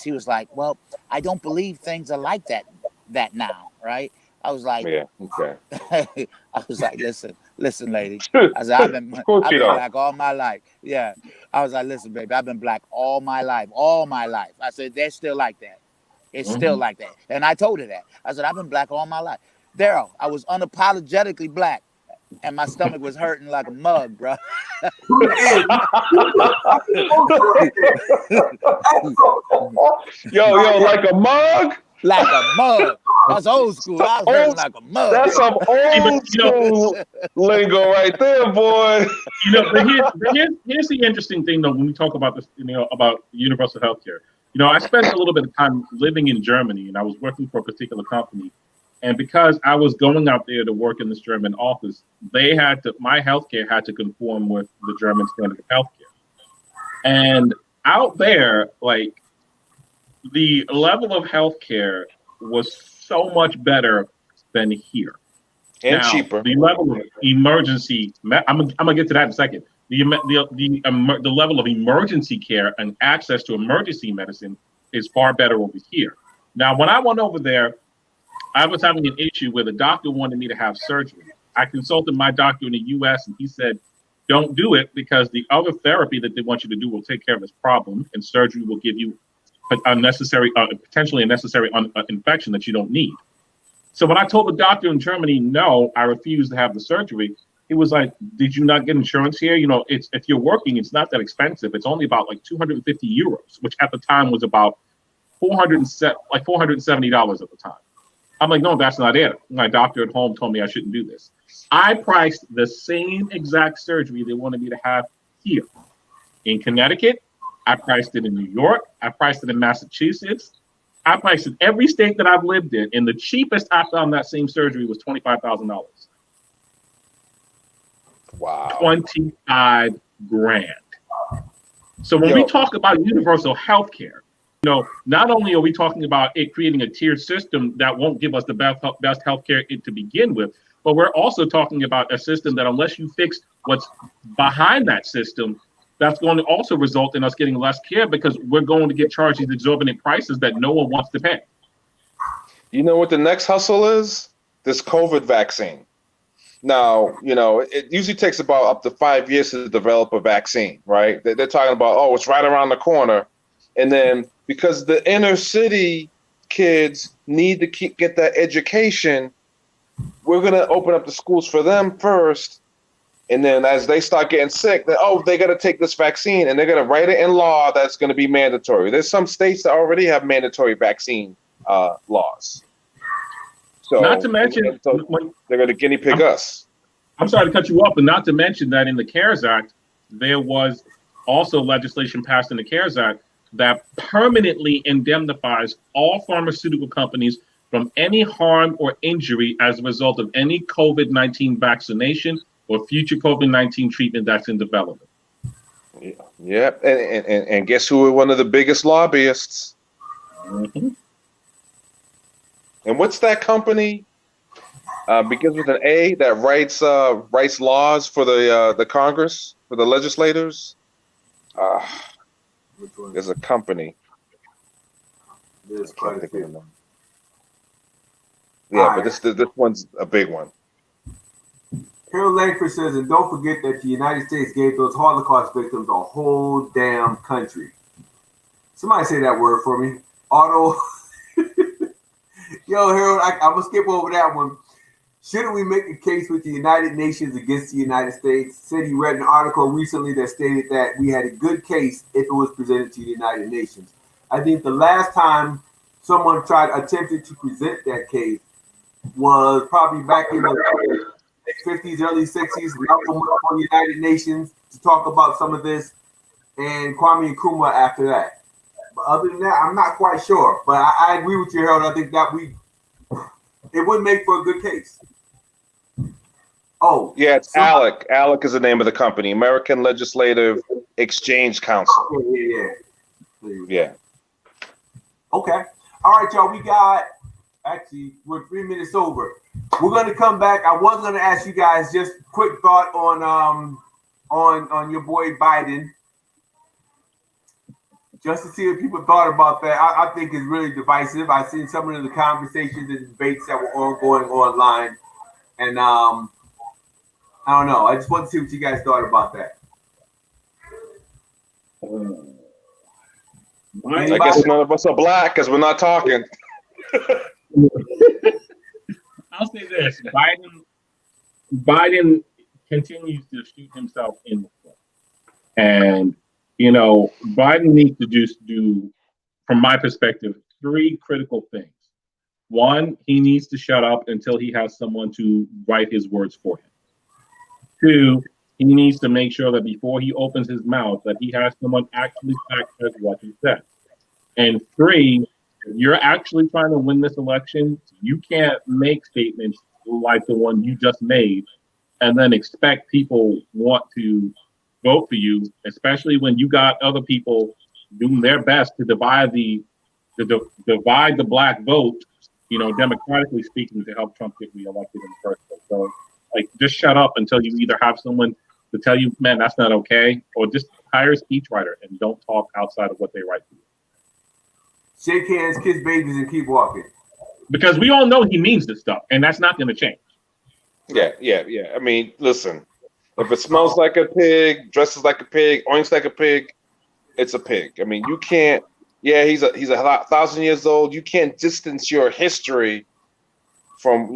She was like, well, I don't believe things are like that now, right? I was like, yeah, okay. I was like, listen, lady. I said, I've been black all my life. Yeah. I was like, listen, baby, I've been black all my life. I said, they're still like that. It's still like that. And I told her that. I said, I've been black all my life. Daryl, I was unapologetically black, and my stomach was hurting like a mug, bro. yo, like a mug? Like a mug. That's old school. I was hurting like a mug. That's some old school lingo right there, boy. But here's the interesting thing, though, when we talk about this, about universal healthcare. I spent a little bit of time living in Germany, and I was working for a particular company. And because I was going out there to work in this German office, my healthcare had to conform with the German standard of healthcare. And out there, like, the level of healthcare was so much better than here. And cheaper. The level of emergency, I'm gonna get to that in a second. The level of emergency care and access to emergency medicine is far better over here. Now, when I went over there, I was having an issue where the doctor wanted me to have surgery. I consulted my doctor in the U.S. and he said, don't do it because the other therapy that they want you to do will take care of this problem, and surgery will give you potentially a necessary infection that you don't need. So when I told the doctor in Germany, no, I refuse to have the surgery, he was like, did you not get insurance here? If you're working, it's not that expensive. It's only about like 250 euros, which at the time was about $470 at the time. I'm like, no, that's not it. My doctor at home told me I shouldn't do this. I priced the same exact surgery they wanted me to have here. In Connecticut, I priced it in New York. I priced it in Massachusetts. I priced it every state that I've lived in. And the cheapest I found that same surgery was $25,000. Wow. 25 grand. So when we talk about universal health care, not only are we talking about it creating a tiered system that won't give us the best health care to begin with, but we're also talking about a system that unless you fix what's behind that system, that's going to also result in us getting less care because we're going to get charged these exorbitant prices that no one wants to pay. You know what the next hustle is? This COVID vaccine. Now, it usually takes about up to 5 years to develop a vaccine, right? They're talking about, it's right around the corner. And then because the inner city kids need to get that education, we're going to open up the schools for them first. And then as they start getting sick, they got to take this vaccine and they're going to write it in law that's going to be mandatory. There's some states that already have mandatory vaccine laws. So not to mention, they're going to guinea pig us. I'm sorry to cut you off, but not to mention that in the CARES Act, there was also legislation passed in the CARES Act that permanently indemnifies all pharmaceutical companies from any harm or injury as a result of any COVID-19 vaccination or future COVID-19 treatment that's in development. Yeah. And guess who are one of the biggest lobbyists? Mm-hmm. And what's that company? Begins with an A that writes laws for the Congress, for the legislators. There's a company. There's I quite can't a think of few. them. Yeah, but this one's a big one. Harold Langford says, and don't forget that the United States gave those Holocaust victims a whole damn country. Somebody say that word for me. Otto. Yo, Harold, I'm going to skip over that one. Shouldn't we make a case with the United Nations against the United States? Said he read an article recently that stated that we had a good case if it was presented to the United Nations. I think the last time someone attempted to present that case was probably back in the 50s, early 60s. Malcolm went on the United Nations to talk about some of this, and Kwame Nkrumah after that. But other than that, I'm not quite sure. But I agree with you, Harold. I think that it would make for a good case. Oh, yeah, it's ALEC. ALEC is the name of the company, American Legislative Exchange Council. Yeah. Okay. All right, y'all. We're 3 minutes over. We're going to come back. I was going to ask you guys just quick thought on your boy Biden, just to see what people thought about that. I think it's really divisive. I've seen some of the conversations and debates that were ongoing online, and I don't know. I just want to see what you guys thought about that. I guess none of us are black because we're not talking. I'll say this: Biden continues to shoot himself in the foot, and Biden needs to just do, from my perspective, 3 critical things. 1, he needs to shut up until he has someone to write his words for him. 2, he needs to make sure that before he opens his mouth, that he has someone actually fact check what he says. And 3, if you're actually trying to win this election, you can't make statements like the one you just made and then expect people want to vote for you, especially when you got other people doing their best to divide the black vote, democratically speaking, to help Trump get reelected in the first place. So, just shut up until you either have someone to tell you, man, that's not okay, or just hire a speechwriter and don't talk outside of what they write for you. Shake hands, kiss babies, and keep walking. Because we all know he means this stuff, and that's not going to change. Yeah. I mean, listen, if it smells like a pig, dresses like a pig, oinks like a pig, it's a pig. I mean, you can't. Yeah, he's a 1,000 years old. You can't distance your history from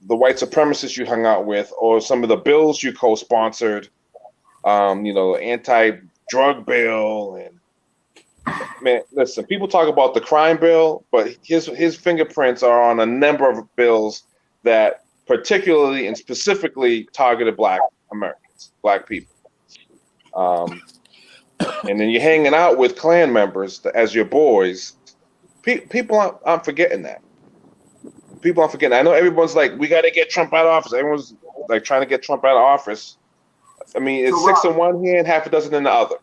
the white supremacists you hung out with, or some of the bills you co-sponsored. Anti-drug bill, and man, listen. People talk about the crime bill, but his fingerprints are on a number of bills that particularly and specifically targeted Black Americans, Black people. And then you're hanging out with Klan members as your boys. People aren't forgetting that. People aren't forgetting that. I know everyone's like, we got to get Trump out of office. Everyone's like trying to get Trump out of office. I mean, it's 6 in one hand, half a dozen in the other.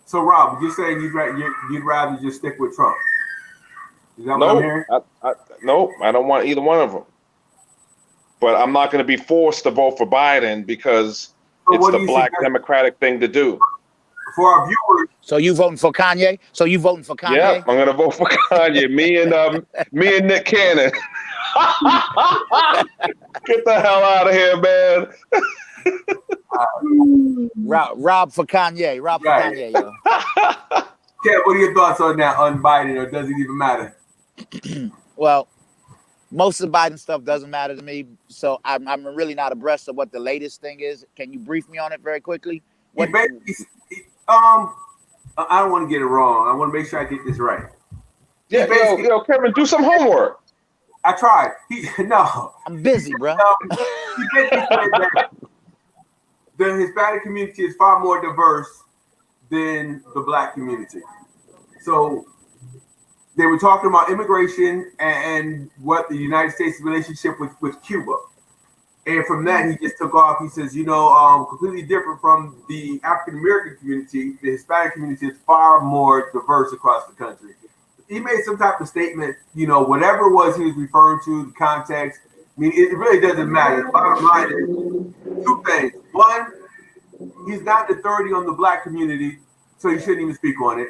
So, Rob, you're saying you'd rather just stick with Trump? Is that what I'm hearing? Nope, I don't want either one of them. But I'm not going to be forced to vote for Biden because it's the Black Democratic thing to do. For our viewers. So you voting for Kanye? Yeah, I'm going to vote for Kanye. Me and Nick Cannon. Get the hell out of here, man. Rob for Kanye. Rob for Kanye, yo. Kev, what are your thoughts on that, on Biden, or does it even matter? Well, most of the Biden stuff doesn't matter to me, so I'm really not abreast of what the latest thing is. Can you brief me on it very quickly? I don't want to get it wrong. I want to make sure I get this right. Yeah, Kevin, do some homework. I tried. I'm busy, bro. He basically said that the Hispanic community is far more diverse than the Black community. So they were talking about immigration and what the United States' relationship with Cuba. And from that, he just took off. He says, completely different from the African-American community, the Hispanic community is far more diverse across the country. He made some type of statement, whatever it was he was referring to, the context. I mean, it really doesn't matter. The bottom line is 2 things. 1, he's not the authority on the Black community, so he shouldn't even speak on it.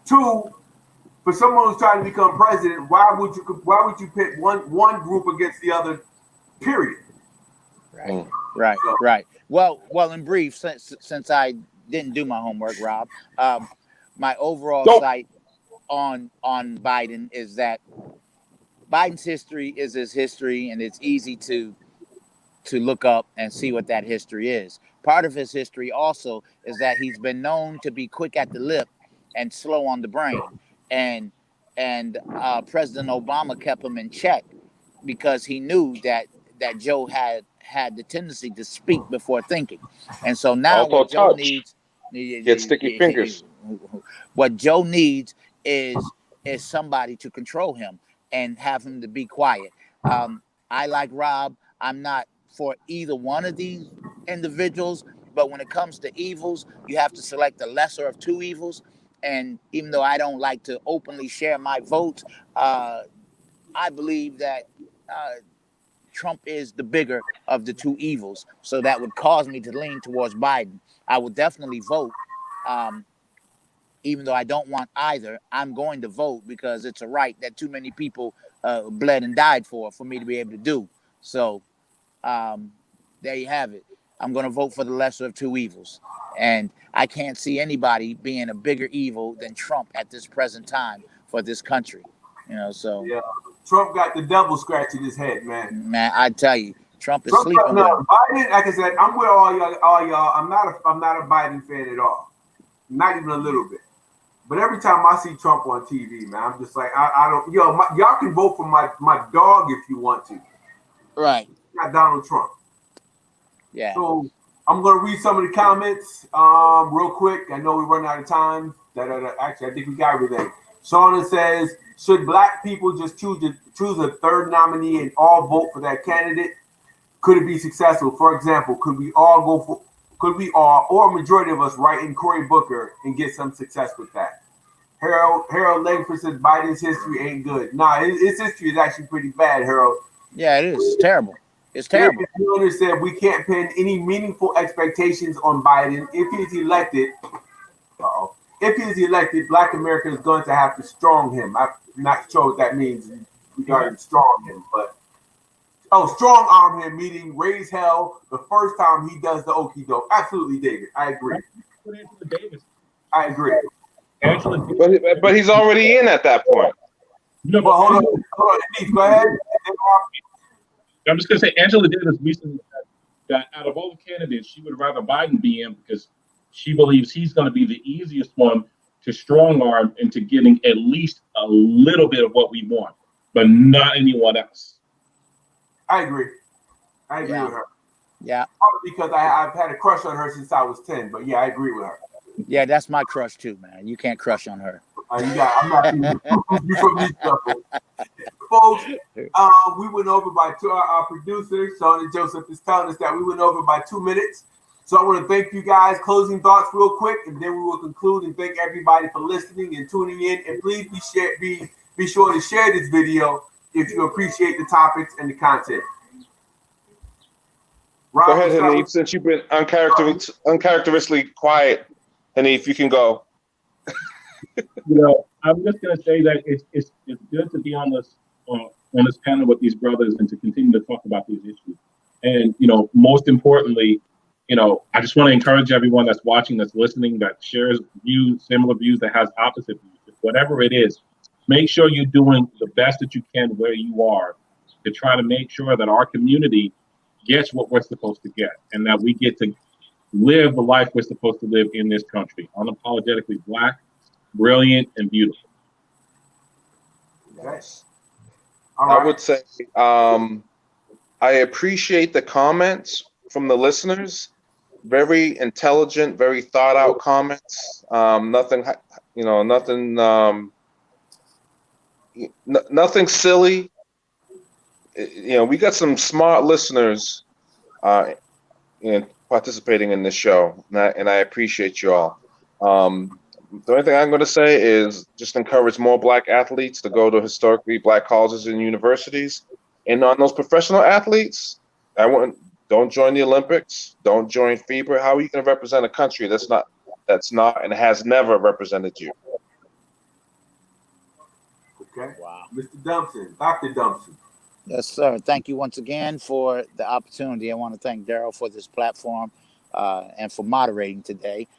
2, for someone who's trying to become president, why would you pit one group against the other? Period. Right. Well, in brief, since I didn't do my homework, Rob, my overall sight on Biden is that Biden's history is his history, and it's easy to look up and see what that history is. Part of his history also is that he's been known to be quick at the lip and slow on the brain, and President Obama kept him in check because he knew that Joe had the tendency to speak before thinking, and so now Also what Joe touch. needs, Get sticky fingers. what Joe needs is somebody to control him and have him to be quiet. I like Rob. I'm not for either one of these individuals, but when it comes to evils, you have to select the lesser of two evils. And even though I don't like to openly share my votes, I believe that Trump is the bigger of the two evils. So that would cause me to lean towards Biden. I would definitely vote. Even though I don't want either, I'm going to vote because it's a right that too many people bled and died for me to be able to do. So there you have it. I'm going to vote for the lesser of two evils. And I can't see anybody being a bigger evil than Trump at this present time for this country. So. Yeah. Trump got the devil scratching his head, man. Man, I tell you, Trump is sleeping with him. Biden, like I said, I'm with all y'all. I'm not a Biden fan at all. Not even a little bit. But every time I see Trump on TV, man, I'm just like, I don't, y'all can vote for my dog if you want to. Right. Not Donald Trump. Yeah. So I'm going to read some of the comments real quick. I know we're running out of time. Actually, I think we got everything. Shauna says, should black people just choose a third nominee and all vote for that candidate? Could it be successful? For example, could we all, or a majority of us, write in Cory Booker and get some success with that? Harold Langford says Biden's history ain't good. Nah, his history is actually pretty bad, Harold. Yeah, it is. It's terrible. It's terrible. Miller said we can't pin any meaningful expectations on Biden. If he's elected, Black America is going to have to strong him. I'm not sure what that means regarding strong him, but strong arm him, meaning raise hell the first time he does the okie doke. Absolutely, David. I agree. I agree. But he's already in at that point. No, but hold on. Go ahead. I'm just going to say Angela Davis recently said that out of all the candidates, she would rather Biden be in because she believes he's going to be the easiest one to strong arm into getting at least a little bit of what we want, but not anyone else. I agree with her. Yeah. Probably because I've had a crush on her since I was 10, but yeah, I agree with her. Yeah, that's my crush too, man. You can't crush on her. I'm not you from these people. Folks, we went over by our producer, Shauna Joseph, is telling us that we went over by 2 minutes. So I want to thank you guys. Closing thoughts real quick, and then we will conclude and thank everybody for listening and tuning in. And please be sure to share this video if you appreciate the topics and the content. Rob, go ahead, Hanif, since you've been uncharacteristically quiet. Hanif, you can go. I'm just going to say that it's good to be on this panel with these brothers and to continue to talk about these issues. And, most importantly, I just want to encourage everyone that's watching, that's listening, that shares similar views, that has opposite views, whatever it is, make sure you're doing the best that you can where you are to try to make sure that our community gets what we're supposed to get and that we get to live the life we're supposed to live in this country, unapologetically Black, brilliant, and beautiful. Yes. I would say I appreciate the comments from the listeners. Very intelligent, very thought out comments. Nothing silly. We got some smart listeners participating in this show, and I appreciate you all. The only thing I'm going to say is just encourage more Black athletes to go to historically Black colleges and universities. And on those professional athletes, don't join the Olympics, don't join FIBA. How are you going to represent a country that's not and has never represented you? Okay. Wow. Mr. Dumpson, Dr. Dumpson. Yes, sir. Thank you once again for the opportunity. I want to thank Daryl for this platform and for moderating today.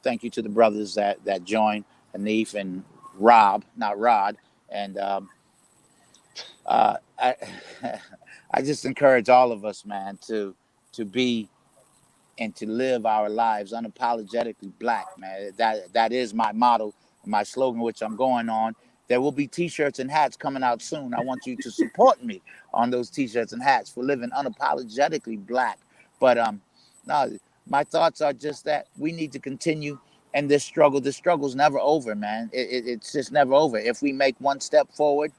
Thank you to the brothers that joined, Hanif and Rob, not Rod. And I I just encourage all of us, man, to be and to live our lives unapologetically black, man. That is my motto, my slogan, which I'm going on. There will be T-shirts and hats coming out soon. I want you to support me on those T-shirts and hats for living unapologetically black. But no, my thoughts are just that we need to continue. And this struggle, the struggle's never over, man. It's just never over. If we make one step forward,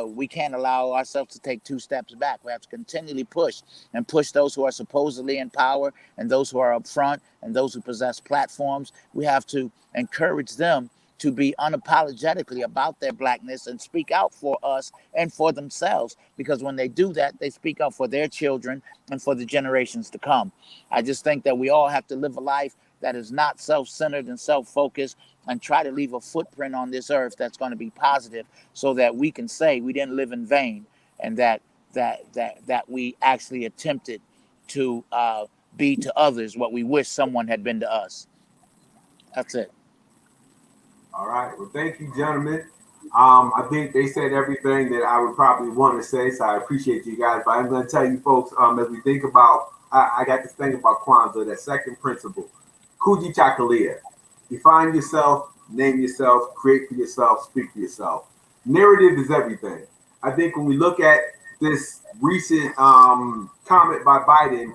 we can't allow ourselves to take two steps back. We have to continually push and push those who are supposedly in power and those who are up front and those who possess platforms. We have to encourage them to be unapologetically about their blackness and speak out for us and for themselves, because when they do that, they speak out for their children and for the generations to come. I just think that we all have to live a life that is not self-centered and self-focused, and try to leave a footprint on this earth that's going to be positive, so that we can say we didn't live in vain, and that we actually attempted to be to others what we wish someone had been to us. That's it. All right. Well, thank you, gentlemen. I think they said everything that I would probably want to say, so I appreciate you guys. But I'm going to tell you folks, as we think about, I got this thing about Kwanzaa, that second principle, Kuji Chakalia. Define yourself, name yourself, create for yourself, speak for yourself. Narrative is everything. I think when we look at this recent comment by Biden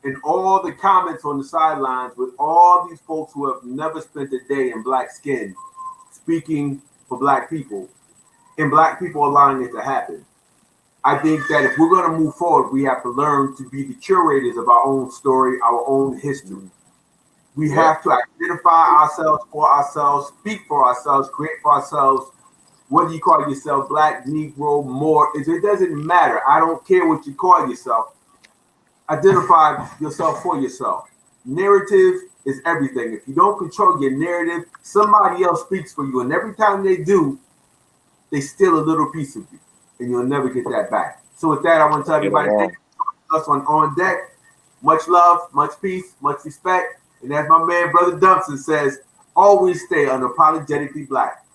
and all the comments on the sidelines with all these folks who have never spent a day in black skin speaking for black people, and black people allowing it to happen. I think that if we're going to move forward, we have to learn to be the curators of our own story, our own history. We have to identify ourselves for ourselves, speak for ourselves, create for ourselves. Whether you call yourself black, Negro, Moor, it doesn't matter. I don't care what you call yourself. Identify yourself for yourself. Narrative is everything. If you don't control your narrative, somebody else speaks for you. And every time they do, they steal a little piece of you. And you'll never get that back. So with that, I want to tell everybody, thank you for us on deck. Much love, much peace, much respect. And as my man, Brother Dumpson says, always stay unapologetically black.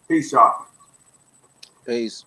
Peace, y'all. Peace.